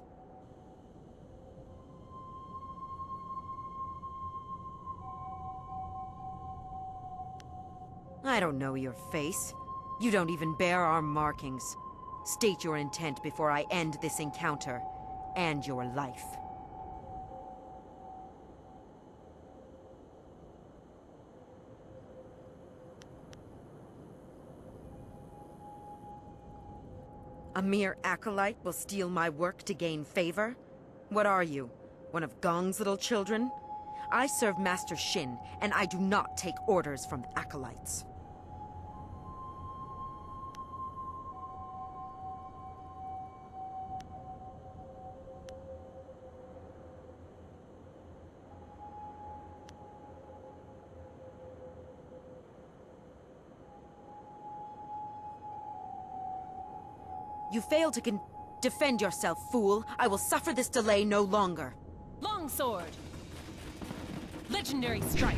Speaker 5: I don't know your face. You don't even bear our markings. State your intent before I end this encounter, and your life.
Speaker 19: A mere acolyte will steal my work to gain favor? What are you? One of Gong's little children? I serve Master Shin, and I do not take orders from acolytes. You fail to defend yourself, fool. I will suffer this delay no longer.
Speaker 9: Longsword! Legendary strike!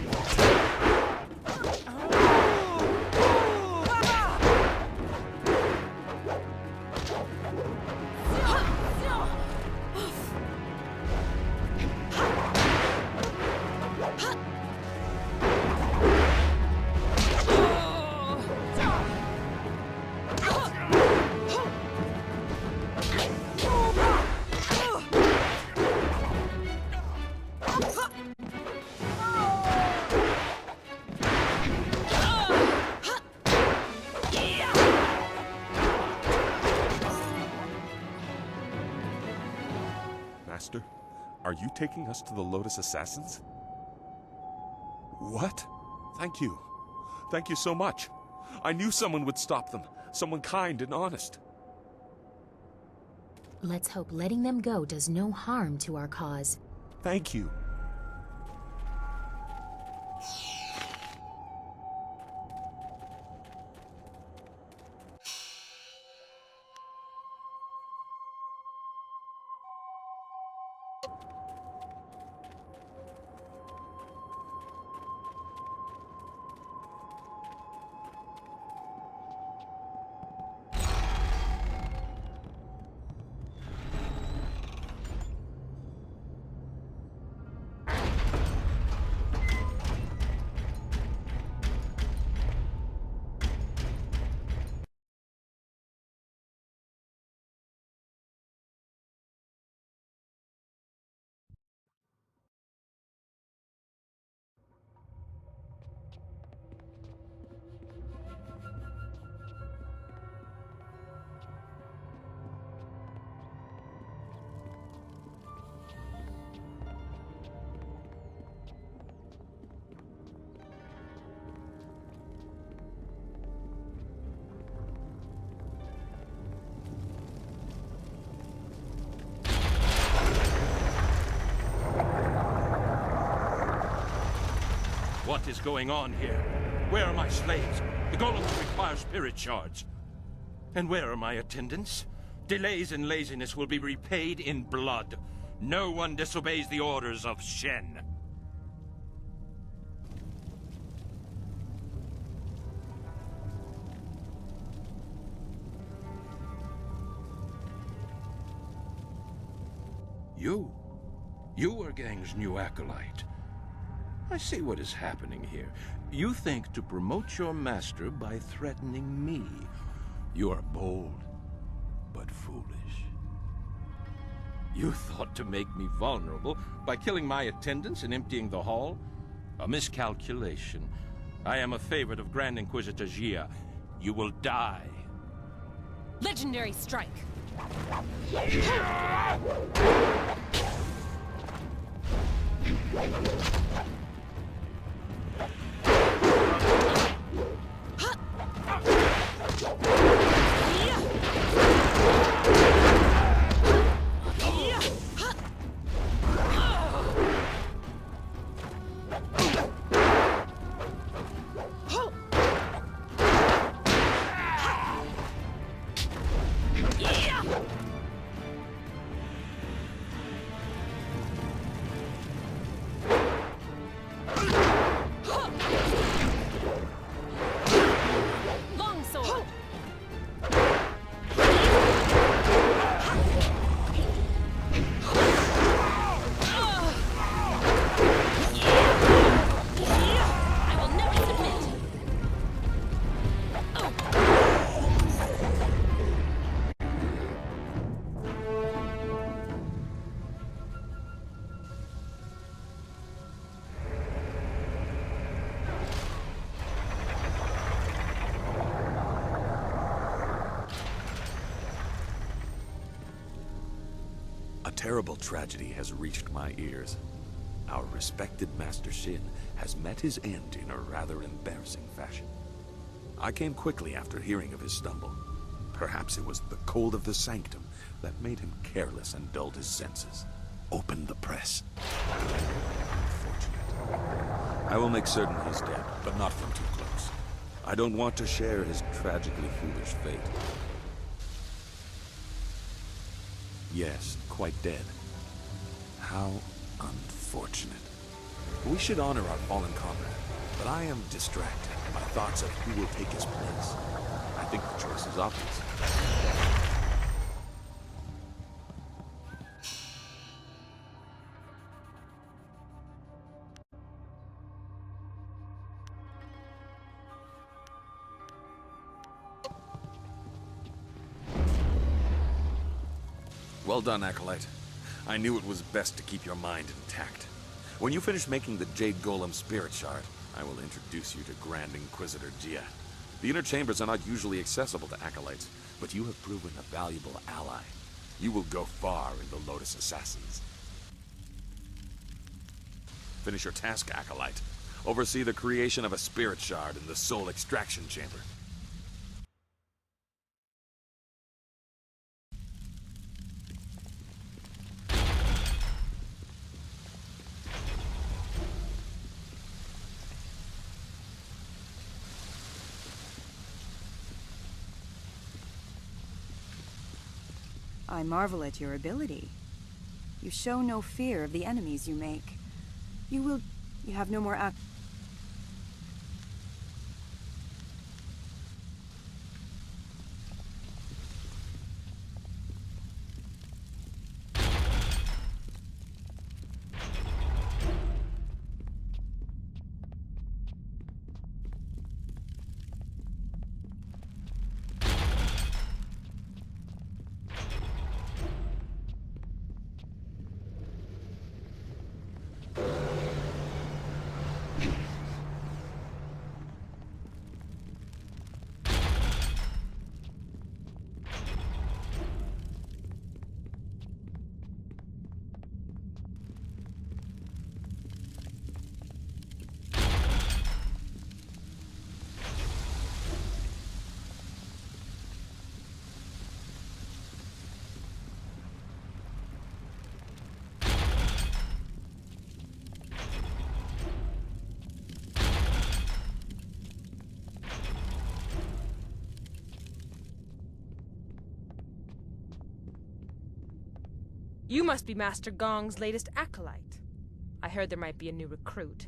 Speaker 3: Master, are you taking us to the Lotus Assassins? What? Thank you. Thank you so much. I knew someone would stop them. Someone kind and honest.
Speaker 1: Let's hope letting them go does no harm to our cause.
Speaker 3: Thank you.
Speaker 2: What is going on here? Where are my slaves? The golems require spirit shards. And where are my attendants? Delays and laziness will be repaid in blood. No one disobeys the orders of Shen. You are Gang's new acolyte. I see what is happening here. You think to promote your master by threatening me. You are bold, but foolish. You thought to make me vulnerable by killing my attendants and emptying the hall? A miscalculation. I am a favorite of Grand Inquisitor Jia. You will die.
Speaker 9: Legendary strike!
Speaker 3: terrible tragedy has reached my ears. Our respected Master Shin has met his end in a rather embarrassing fashion. I came quickly after hearing of his stumble. Perhaps it was the cold of the sanctum that made him careless and dulled his senses.
Speaker 12: Open the press.
Speaker 3: I will make certain he's dead, but not from too close. I don't want to share his tragically foolish fate. Yes, quite dead. How unfortunate. We should honor our fallen comrade, but I am distracted by thoughts of who will take his place. I think the choice is obvious. Well done, Acolyte. I knew it was best to keep your mind intact. When you finish making the Jade Golem Spirit Shard, I will introduce you to Grand Inquisitor Jia. The inner chambers are not usually accessible to Acolytes, but you have proven a valuable ally. You will go far in the Lotus Assassins. Finish your task, Acolyte. Oversee the creation of a Spirit Shard in the Soul Extraction Chamber.
Speaker 5: I marvel at your ability. You show no fear of the enemies you make. You have no more
Speaker 9: You must be Master Gong's latest acolyte. I heard there might be a new recruit,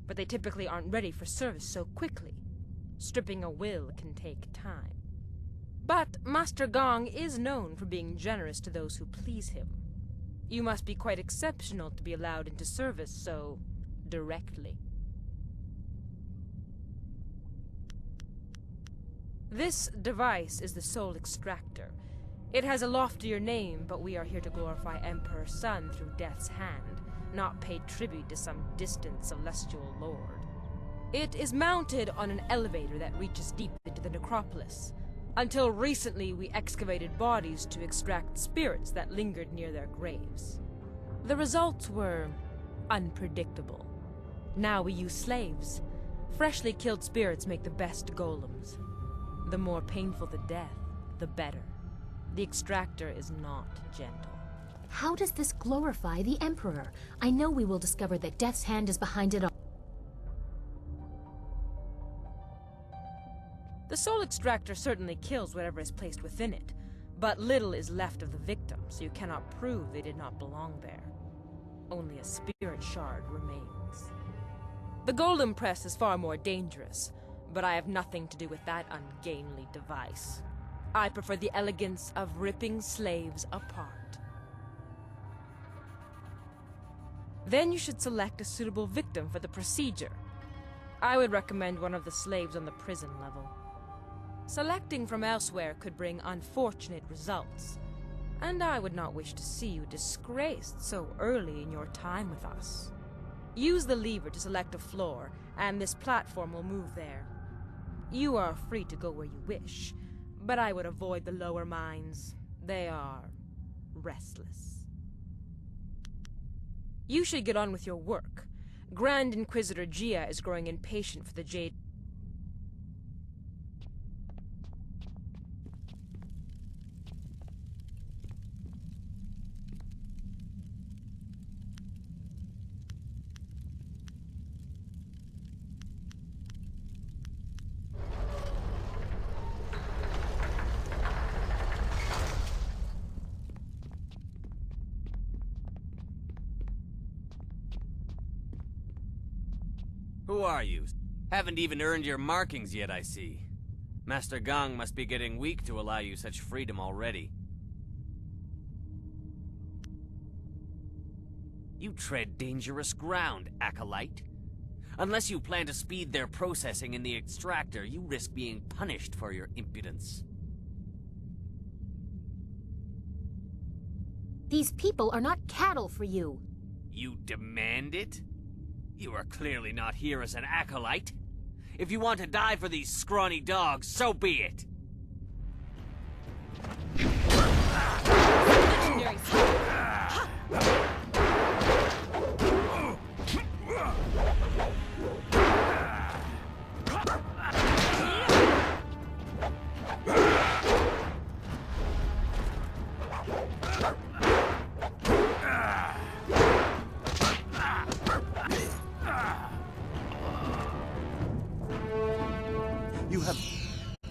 Speaker 9: but they typically aren't ready for service so quickly. Stripping a will can take time. But Master Gong is known for being generous to those who please him. You must be quite exceptional to be allowed into service so directly. This device is the Soul Extractor. It has a loftier name, but we are here to glorify Emperor Sun through Death's hand, not pay tribute to some distant celestial lord. It is mounted on an elevator that reaches deep into the necropolis. Until recently, we excavated bodies to extract spirits that lingered near their graves. The results were unpredictable. Now we use slaves. Freshly killed spirits make the best golems. The more painful the death, the better. The extractor is not gentle.
Speaker 1: How does this glorify the Emperor? I know we will discover that Death's hand is behind it all.
Speaker 9: The Soul Extractor certainly kills whatever is placed within it, but little is left of the victim, so you cannot prove they did not belong there. Only a spirit shard remains. The Golem Press is far more dangerous, but I have nothing to do with that ungainly device. I prefer the elegance of ripping slaves apart. Then you should select a suitable victim for the procedure. I would recommend one of the slaves on the prison level. Selecting from elsewhere could bring unfortunate results, and I would not wish to see you disgraced so early in your time with us. Use the lever to select a floor, and this platform will move there. You are free to go where you wish, but I would avoid the lower mines. They are restless. You should get on with your work. Grand Inquisitor Gia is growing impatient for the Jade.
Speaker 20: Who are you? Haven't even earned your markings yet, I see. Master Gong must be getting weak to allow you such freedom already. You tread dangerous ground, Acolyte. Unless you plan to speed their processing in the extractor, you risk being punished for your impudence.
Speaker 1: These people are not cattle for you.
Speaker 20: You demand it? You are clearly not here as an acolyte. If you want to die for these scrawny dogs, so be it.
Speaker 9: Legendary.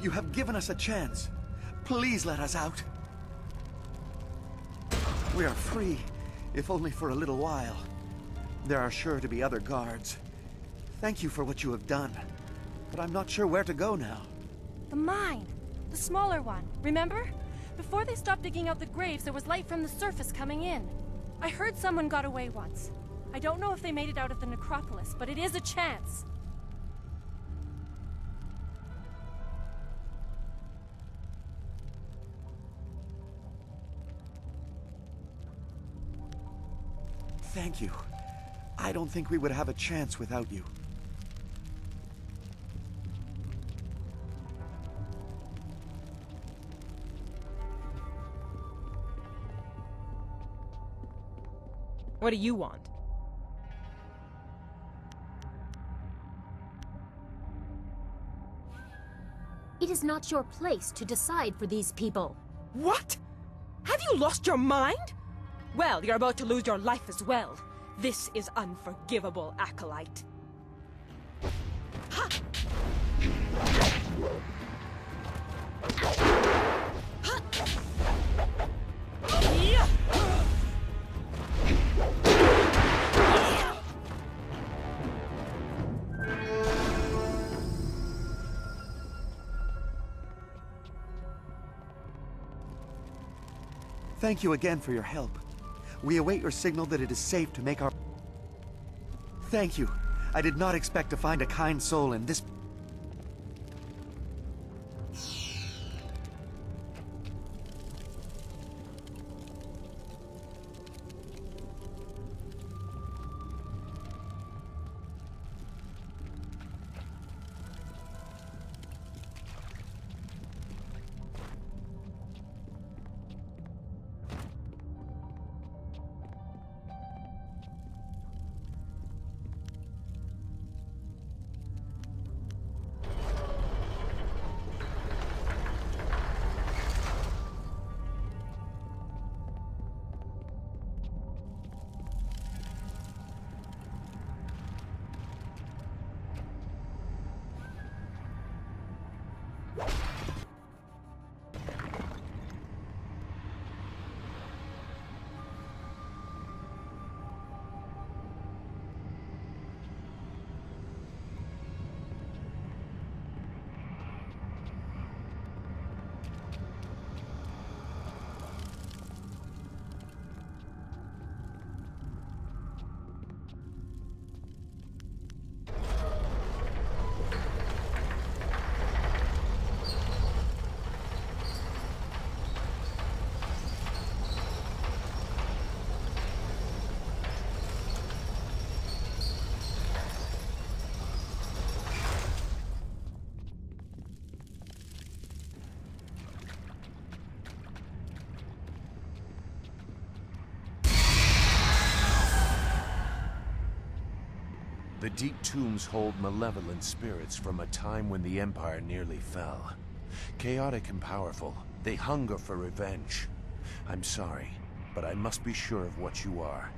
Speaker 17: You have given us a chance. Please let us out. We are free, if only for a little while. There are sure to be other guards. Thank you for what you have done, but I'm not sure where to go now.
Speaker 21: The mine. The smaller one. Remember? Before they stopped digging out the graves, there was light from the surface coming in. I heard someone got away once. I don't know if they made it out of the necropolis, but it is a chance.
Speaker 17: Thank you. I don't think we would have a chance without you.
Speaker 9: What do you want?
Speaker 1: It is not your place to decide for these people.
Speaker 9: What? Have you lost your mind? Well, you're about to lose your life as well. This is unforgivable, Acolyte. Ha! Yeah!
Speaker 17: Thank you again for your help. We await your signal that it is safe to make our... Thank you. I did not expect to find a kind soul in this...
Speaker 13: The deep tombs hold malevolent spirits from a time when the Empire nearly fell. Chaotic and powerful, they hunger for revenge. I'm sorry, but I must be sure of what you are.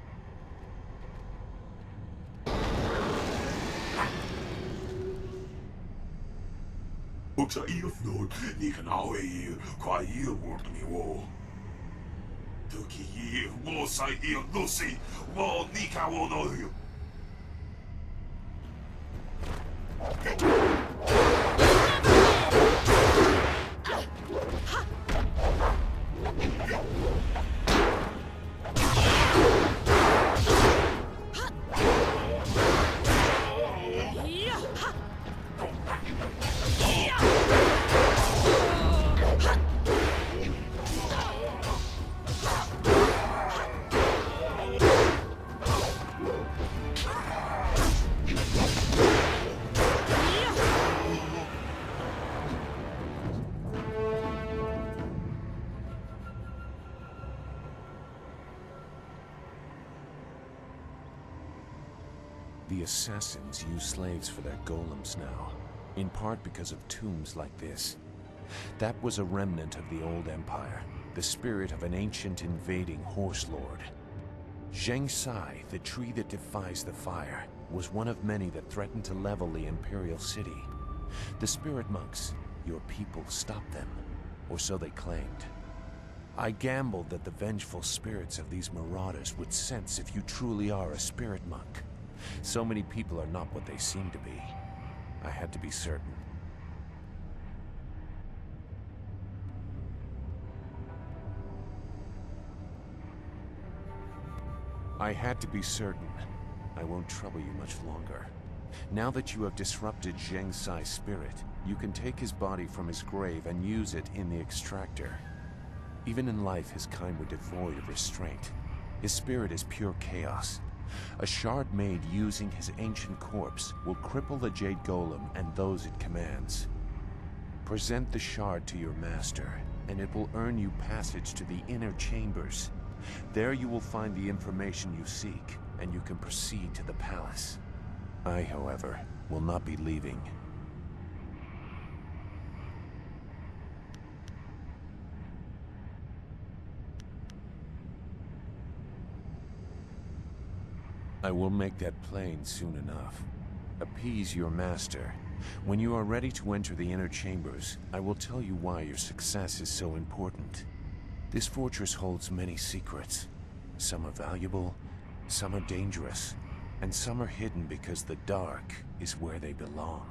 Speaker 13: The assassins use slaves for their golems now, in part because of tombs like this. That was a remnant of the old empire, the spirit of an ancient invading horse lord. Zheng Sai, the tree that defies the fire, was one of many that threatened to level the imperial city. The spirit monks, your people, stopped them, or so they claimed. I gambled that the vengeful spirits of these marauders would sense if you truly are a spirit monk. So many people are not what they seem to be. I had to be certain. I had to be certain. I won't trouble you much longer. Now that you have disrupted Zheng Sai's spirit, you can take his body from his grave and use it in the extractor. Even in life, his kind were devoid of restraint. His spirit is pure chaos. A shard made using his ancient corpse will cripple the Jade Golem and those it commands. Present the shard to your master, and it will earn you passage to the inner chambers. There you will find the information you seek, and you can proceed to the palace. I, however, will not be leaving. I will make that plain soon enough. Appease your master. When you are ready to enter the inner chambers, I will tell you why your success is so important. This fortress holds many secrets. Some are valuable, some are dangerous, and some are hidden because the dark is where they belong.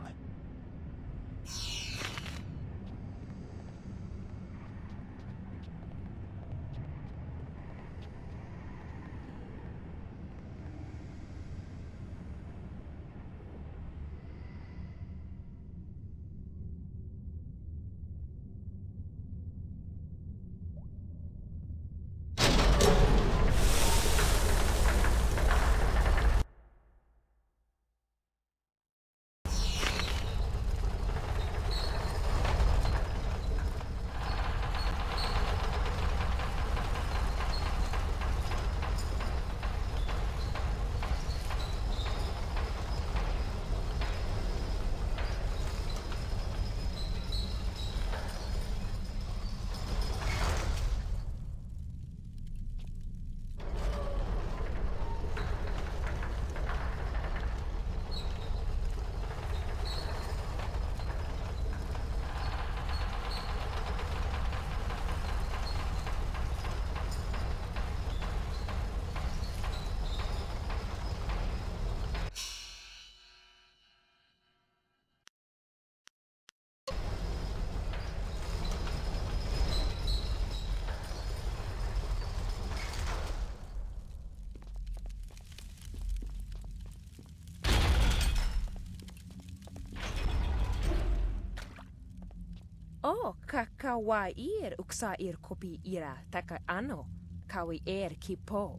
Speaker 9: Oh, kawair uksa ir kopi ira taka ano, kawi kipo.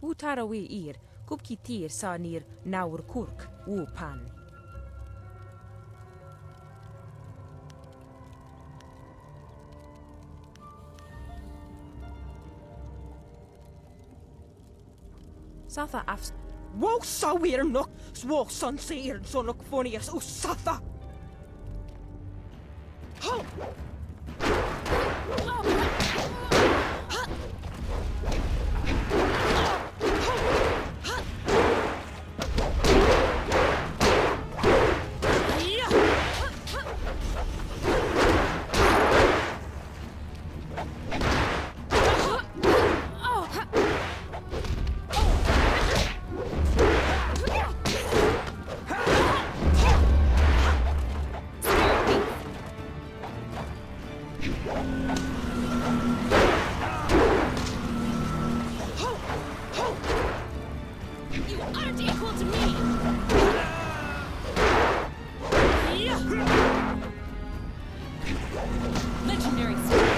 Speaker 9: Utarawi ir, kupkitir sanir naur kurk, pan. Satha afs.
Speaker 15: Wow, so we're not swore sunseer and so look funny as Usatha.
Speaker 1: You aren't equal to me! Legendary skill.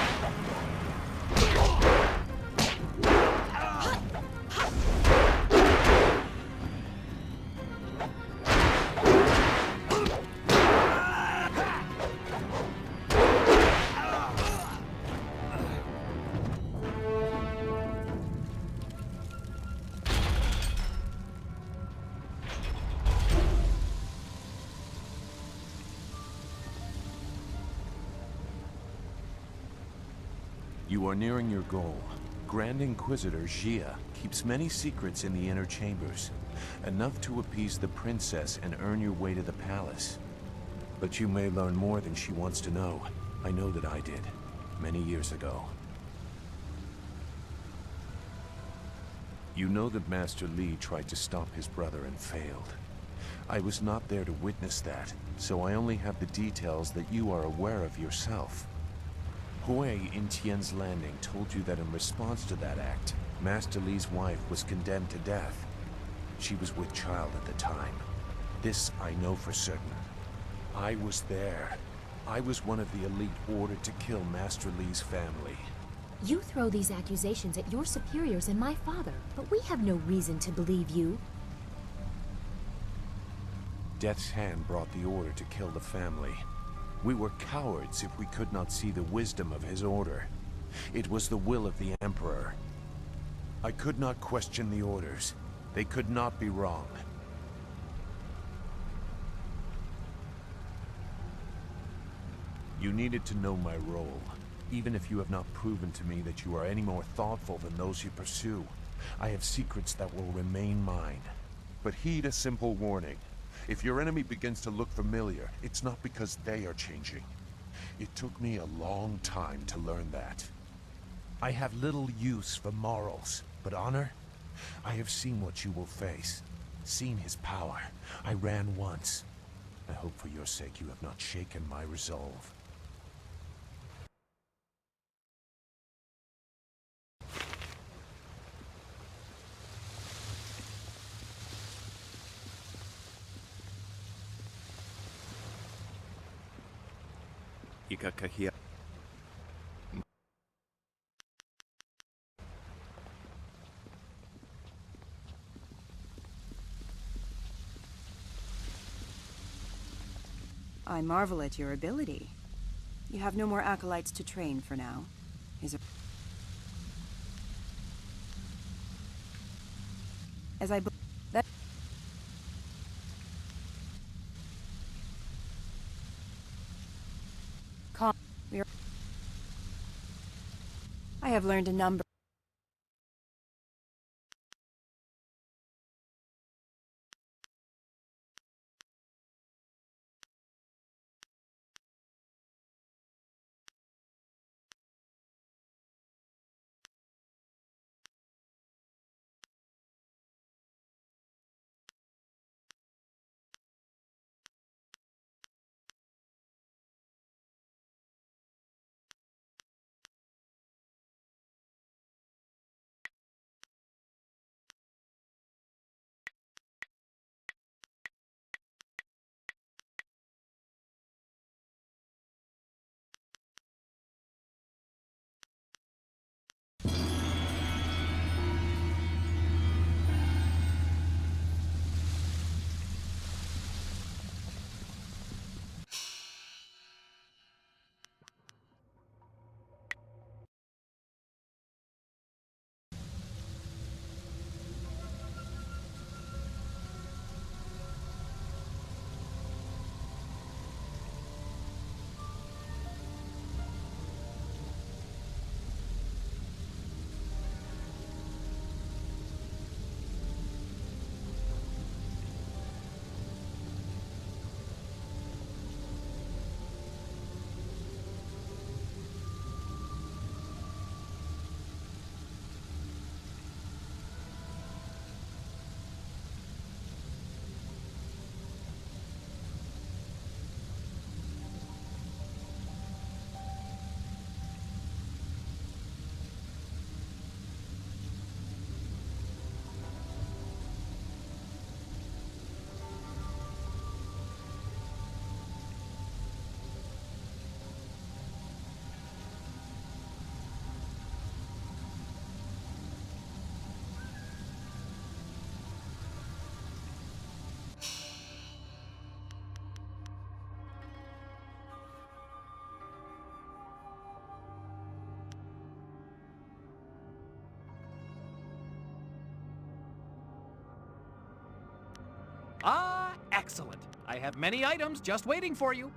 Speaker 13: You are nearing your goal. Grand Inquisitor Jia keeps many secrets in the inner chambers, enough to appease the princess and earn your way to the palace. But you may learn more than she wants to know. I know that I did, many years ago. You know that Master Li tried to stop his brother and failed. I was not there to witness that, so I only have the details that you are aware of yourself. Hui in Tian's Landing told you that in response to that act, Master Li's wife was condemned to death. She was with child at the time. This I know for certain. I was there. I was one of the elite ordered to kill Master Li's family.
Speaker 1: You throw these accusations at your superiors and my father, but we have no reason to believe you.
Speaker 13: Death's hand brought the order to kill the family. We were cowards if we could not see the wisdom of his order. It was the will of the Emperor. I could not question the orders. They could not be wrong. You needed to know my role, even if you have not proven to me that you are any more thoughtful than those you pursue. I have secrets that will remain mine. But heed a simple warning. If your enemy begins to look familiar, it's not because they are changing. It took me a long time to learn that. I have little use for morals, but honor? I have seen what you will face. Seen his power. I ran once. I hope for your sake you have not shaken my resolve.
Speaker 16: Ikakahia.
Speaker 5: I marvel at your ability. You have no more acolytes to train for now. Is it... As I believe that... I have learned a number.
Speaker 6: Excellent. I have many items just waiting for you.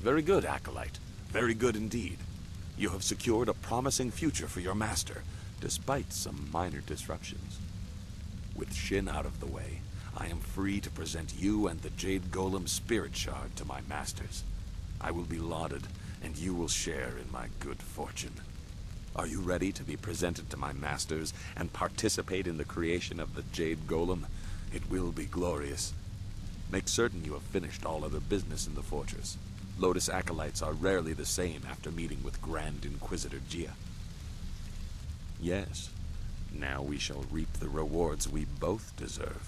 Speaker 3: Very good, Acolyte. Very good indeed. You have secured a promising future for your master, despite some minor disruptions. With Shin out of the way, I am free to present you and the Jade Golem Spirit Shard to my masters. I will be lauded, and you will share in my good fortune. Are you ready to be presented to my masters and participate in the creation of the Jade Golem? It will be glorious. Make certain you have finished all other business in the fortress. Lotus acolytes are rarely the same after meeting with Grand Inquisitor Gia. Yes, now we shall reap the rewards we both deserve.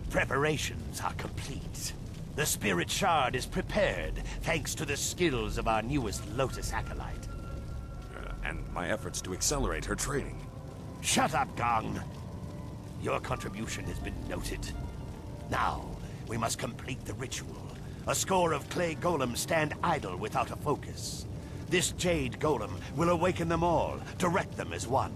Speaker 17: Preparations are complete. The Spirit Shard is prepared, thanks to the skills of our newest Lotus acolyte.
Speaker 3: And my efforts to accelerate her training.
Speaker 17: Shut up, Gong! Your contribution has been noted. Now, we must complete the ritual. A score of clay golems stand idle without a focus. This Jade Golem will awaken them all, direct them as one.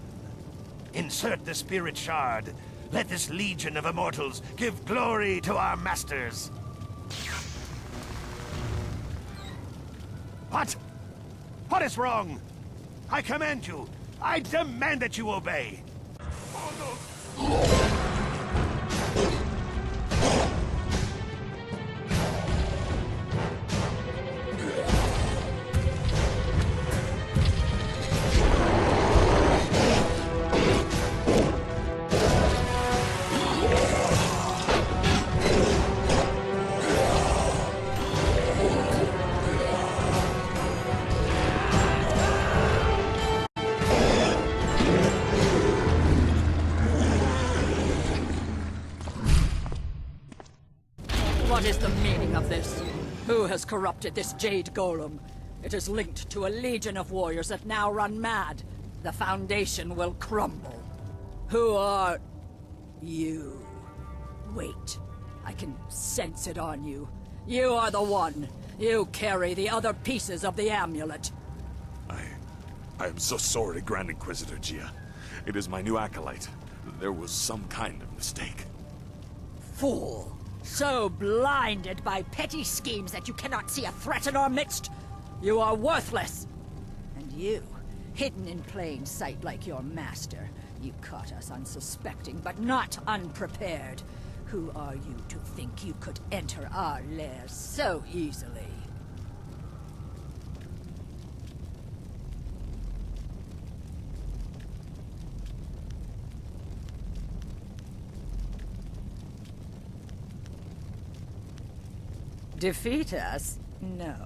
Speaker 17: Insert the Spirit Shard. Let this legion of immortals give glory to our masters. What? What is wrong? I command you. I demand that you obey.
Speaker 4: What is the meaning of this? Who has corrupted this Jade Golem? It is linked to a legion of warriors that now run mad. The Foundation will crumble. Who are... you? Wait. I can sense it on you. You are the one. You carry the other pieces of the amulet.
Speaker 3: I am so sorry, Grand Inquisitor Gia. It is my new acolyte. There was some kind of mistake.
Speaker 4: Fool! So blinded by petty schemes that you cannot see a threat in our midst? You are worthless! And you, hidden in plain sight like your master, you caught us unsuspecting but not unprepared. Who are you to think you could enter our lair so easily? Defeat us? No.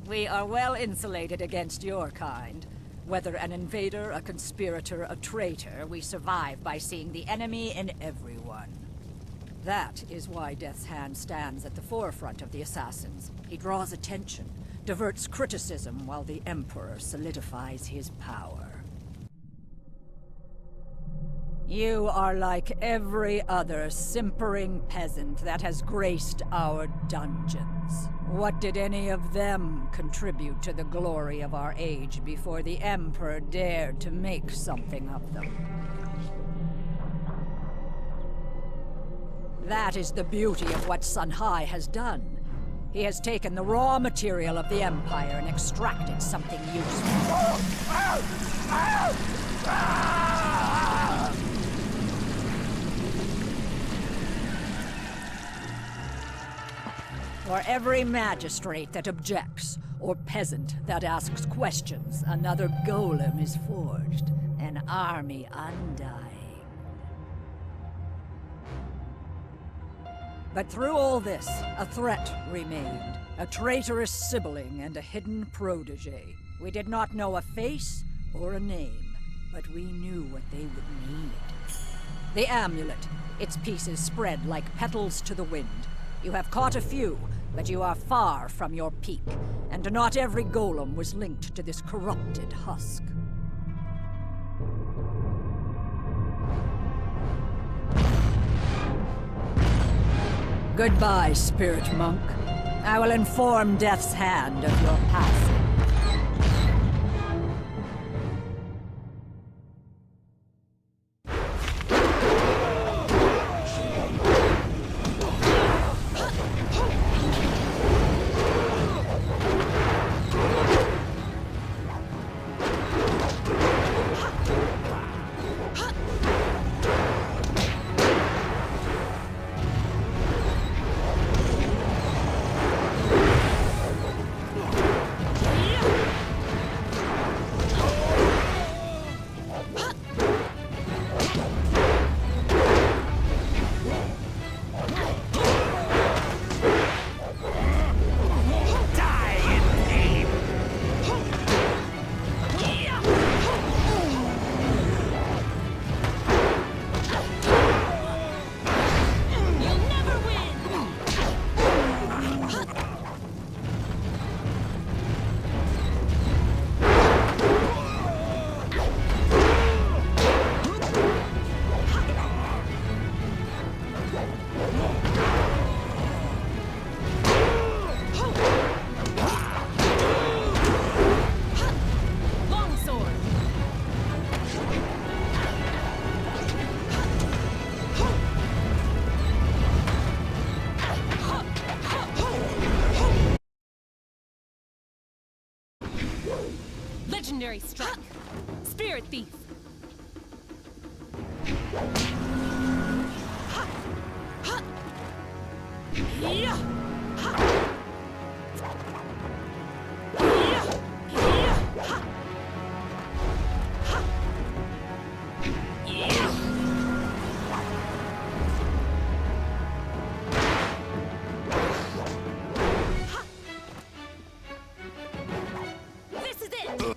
Speaker 4: We are well insulated against your kind. Whether an invader, a conspirator, a traitor, we survive by seeing the enemy in everyone. That is why Death's Hand stands at the forefront of the assassins. He draws attention, diverts criticism while the Emperor solidifies his power. You are like every other simpering peasant that has graced our dungeons. What did any of them contribute to the glory of our age before the Emperor dared to make something of them? That is the beauty of what Sun Hai has done. He has taken the raw material of the Empire and extracted something useful. For every magistrate that objects, or peasant that asks questions, another golem is forged, an army undying. But through all this, a threat remained. A traitorous sibling and a hidden protege. We did not know a face or a name, but we knew what they would need. The amulet, its pieces spread like petals to the wind. You have caught a few, but you are far from your peak, and not every golem was linked to this corrupted husk. Goodbye, spirit monk. I will inform Death's Hand of your passing.
Speaker 9: Legendary strike. Spirit thief.
Speaker 1: This is it!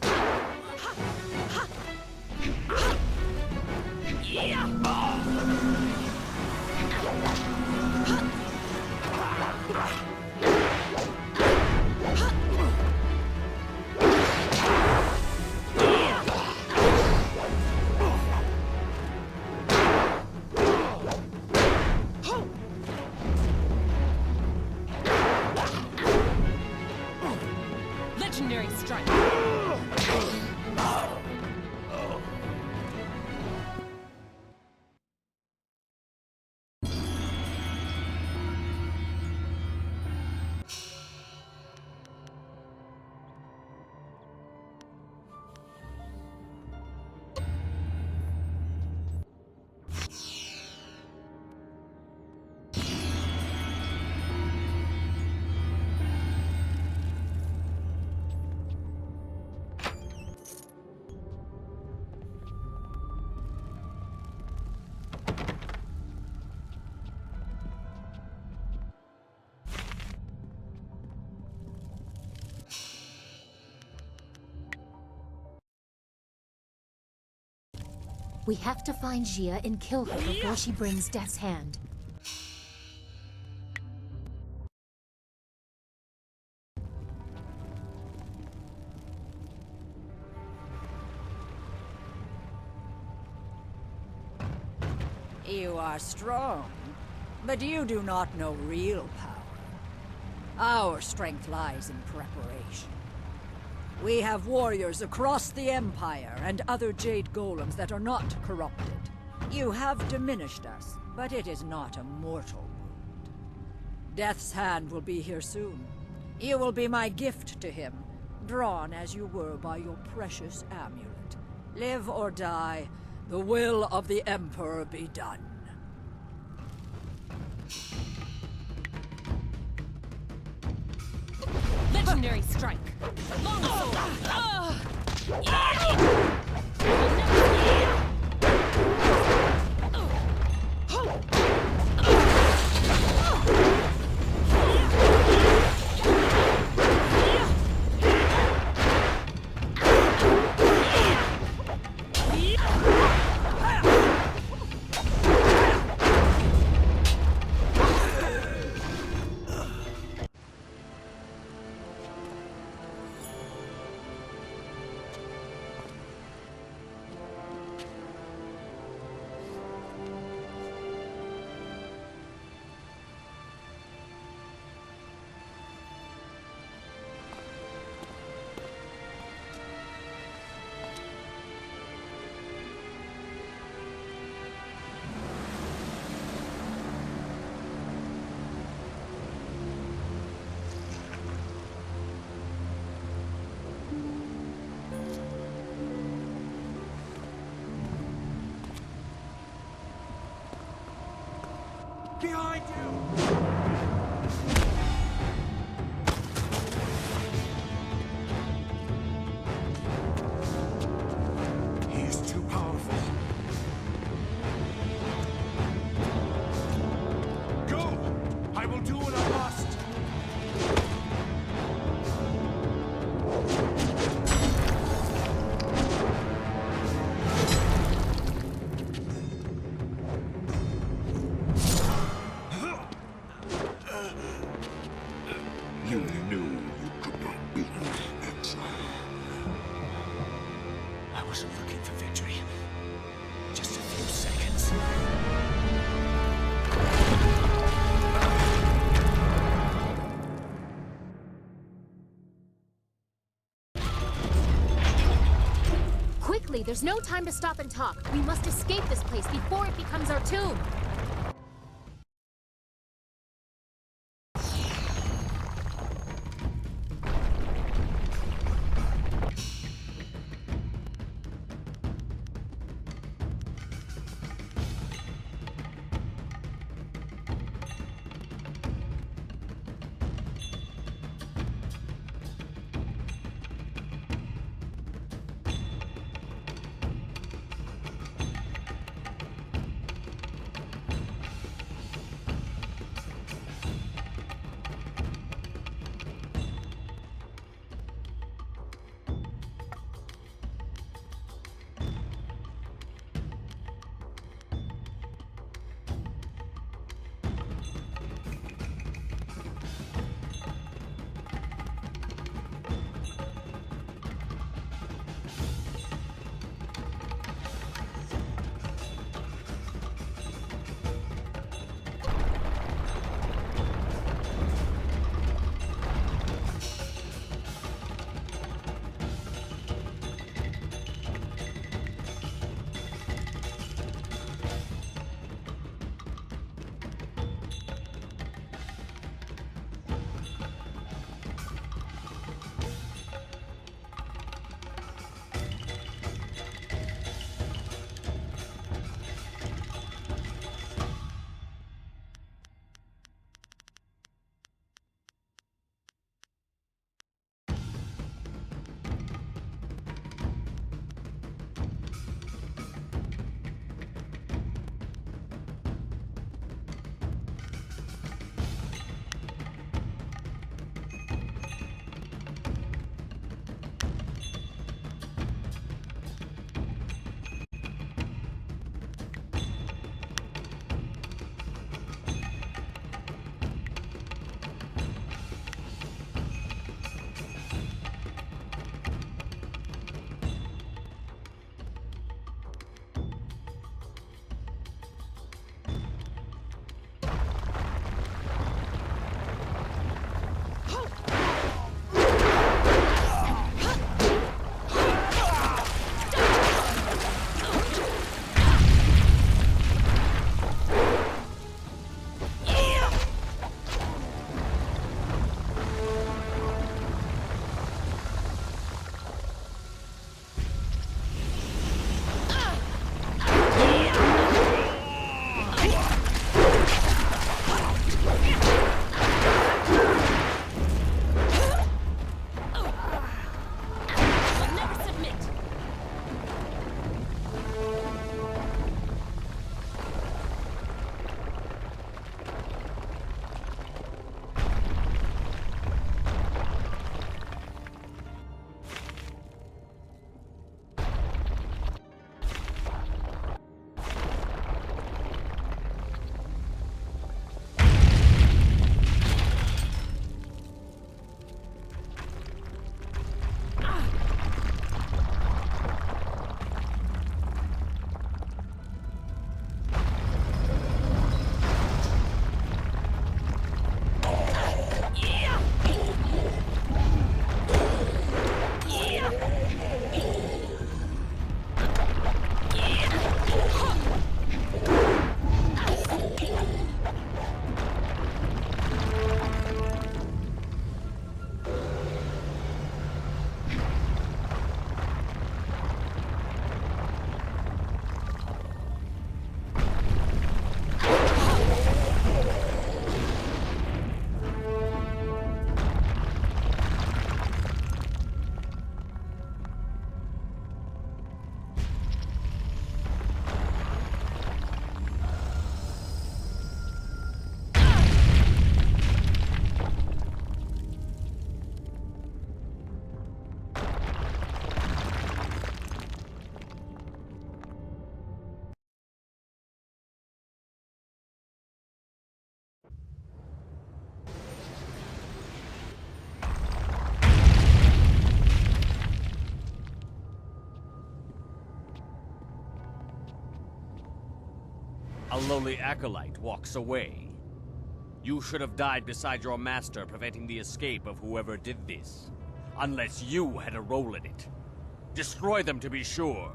Speaker 9: Legendary strike.
Speaker 1: We have to find Jia and kill her before she brings Death's Hand.
Speaker 4: You are strong, but you do not know real power. Our strength lies in preparation. We have warriors across the Empire and other Jade Golems that are not corrupted. You have diminished us, but it is not a mortal wound. Death's hand will be here soon. You will be my gift to him, drawn as you were by your precious amulet. Live or die, the will of the Emperor be done.
Speaker 9: Legendary strike. Long sword.
Speaker 18: Behind you! He is too powerful. Go! I will do what I must!
Speaker 3: You knew you could not beat me, exile.
Speaker 17: I wasn't looking for victory. Just a few seconds.
Speaker 1: Quickly, there's no time to stop and talk. We must escape this place before it becomes our tomb.
Speaker 20: lowly acolyte walks away. You should have died beside your master, preventing the escape of whoever did this. Unless you had a role in it. Destroy them to be sure.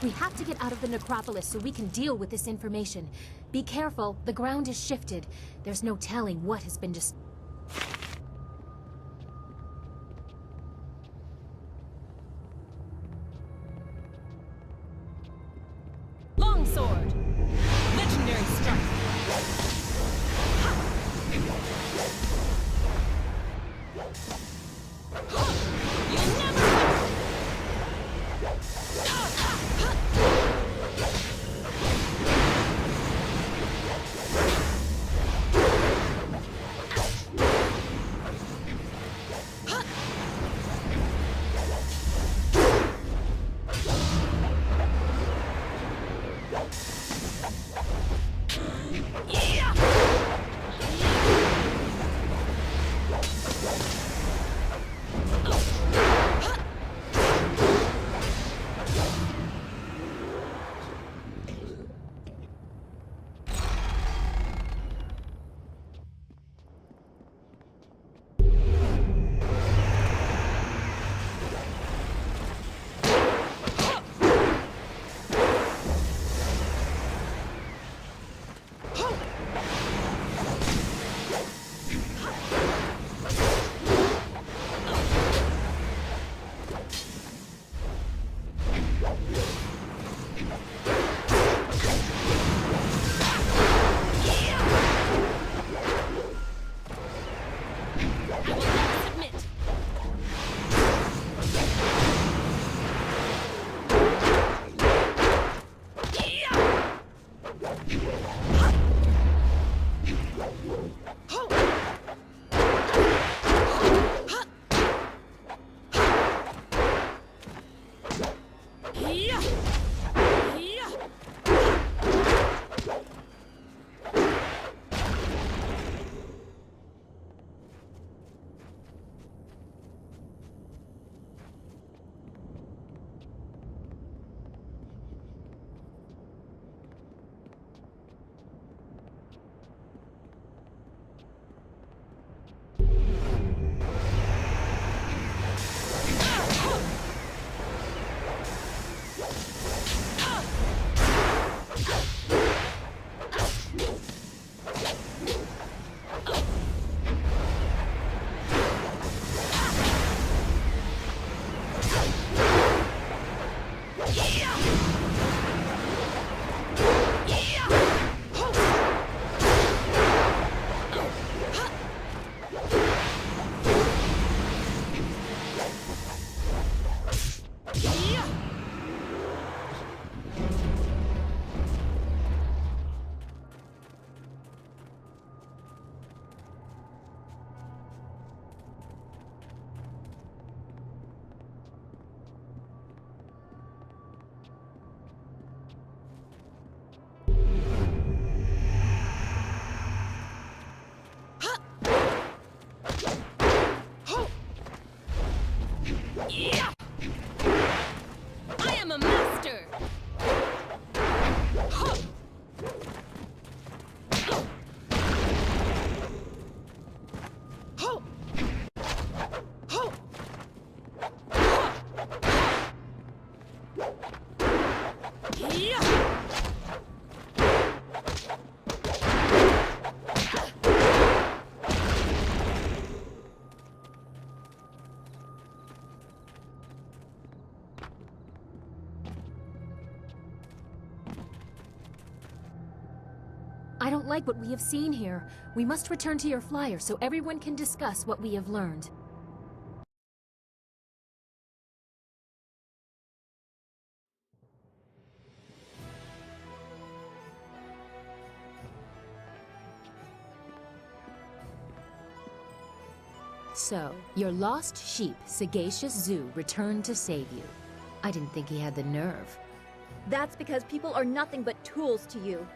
Speaker 1: We have to get out of the necropolis so we can deal with this information. Be careful, the ground is shifted. There's no telling what has been just...
Speaker 9: Longsword! Legendary strike! You'll never...
Speaker 1: I don't like what we have seen here. We must return to your flyer so everyone can discuss what we have learned. So, your lost sheep, Sagacious Zoo, returned to save you. I didn't think he had the nerve.
Speaker 7: That's because people are nothing but tools to you.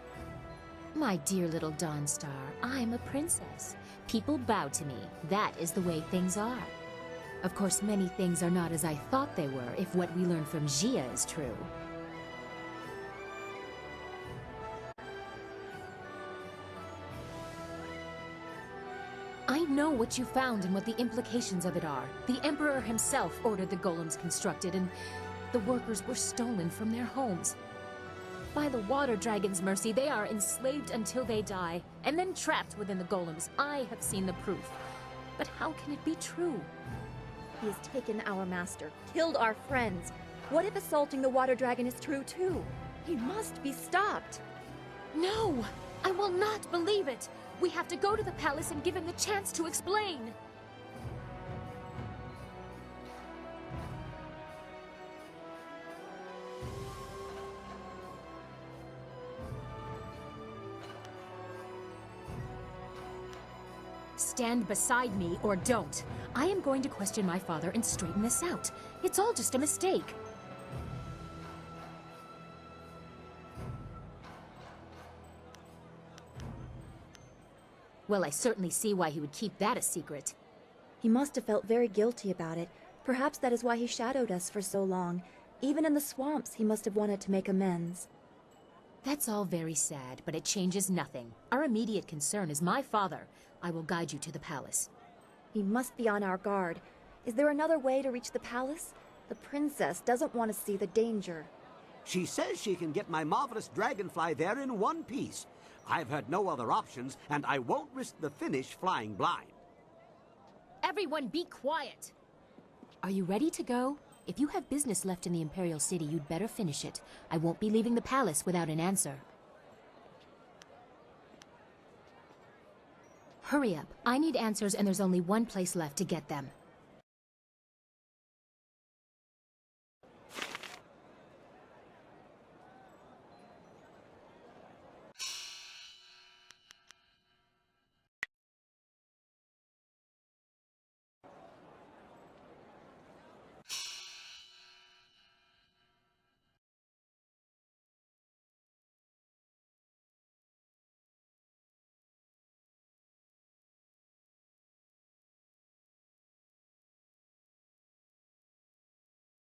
Speaker 1: My dear little Dawnstar, I'm a princess. People bow to me. That is the way things are. Of course, many things are not as I thought they were, if what we learned from Gia is true. I know what you found and what the implications of it are. The Emperor himself ordered the golems constructed, and the workers were stolen from their homes. By the Water Dragon's mercy, they are enslaved until they die, and then trapped within the golems. I have seen the proof. But how can it be true?
Speaker 7: He has taken our master, killed our friends. What if assaulting the Water Dragon is true too? He must be stopped.
Speaker 1: No! I will not believe it! We have to go to the palace and give him the chance to explain! Stand beside me or don't. I am going to question my father and straighten this out. It's all just a mistake. Well, I certainly see why he would keep that a secret.
Speaker 7: He must have felt very guilty about it. Perhaps that is why he shadowed us for so long. Even in the swamps, he must have wanted to make amends.
Speaker 1: That's all very sad, but it changes nothing. Our immediate concern is my father. I will guide you to the palace.
Speaker 7: He must be on our guard. Is there another way to reach the palace? The princess doesn't want to see the danger.
Speaker 22: She says she can get my marvelous dragonfly there in one piece. I've heard no other options, and I won't risk the finish flying blind.
Speaker 1: Everyone be quiet! Are you ready to go? If you have business left in the Imperial City, you'd better finish it. I won't be leaving the palace without an answer. Hurry up. I need answers, and there's only one place left to get them.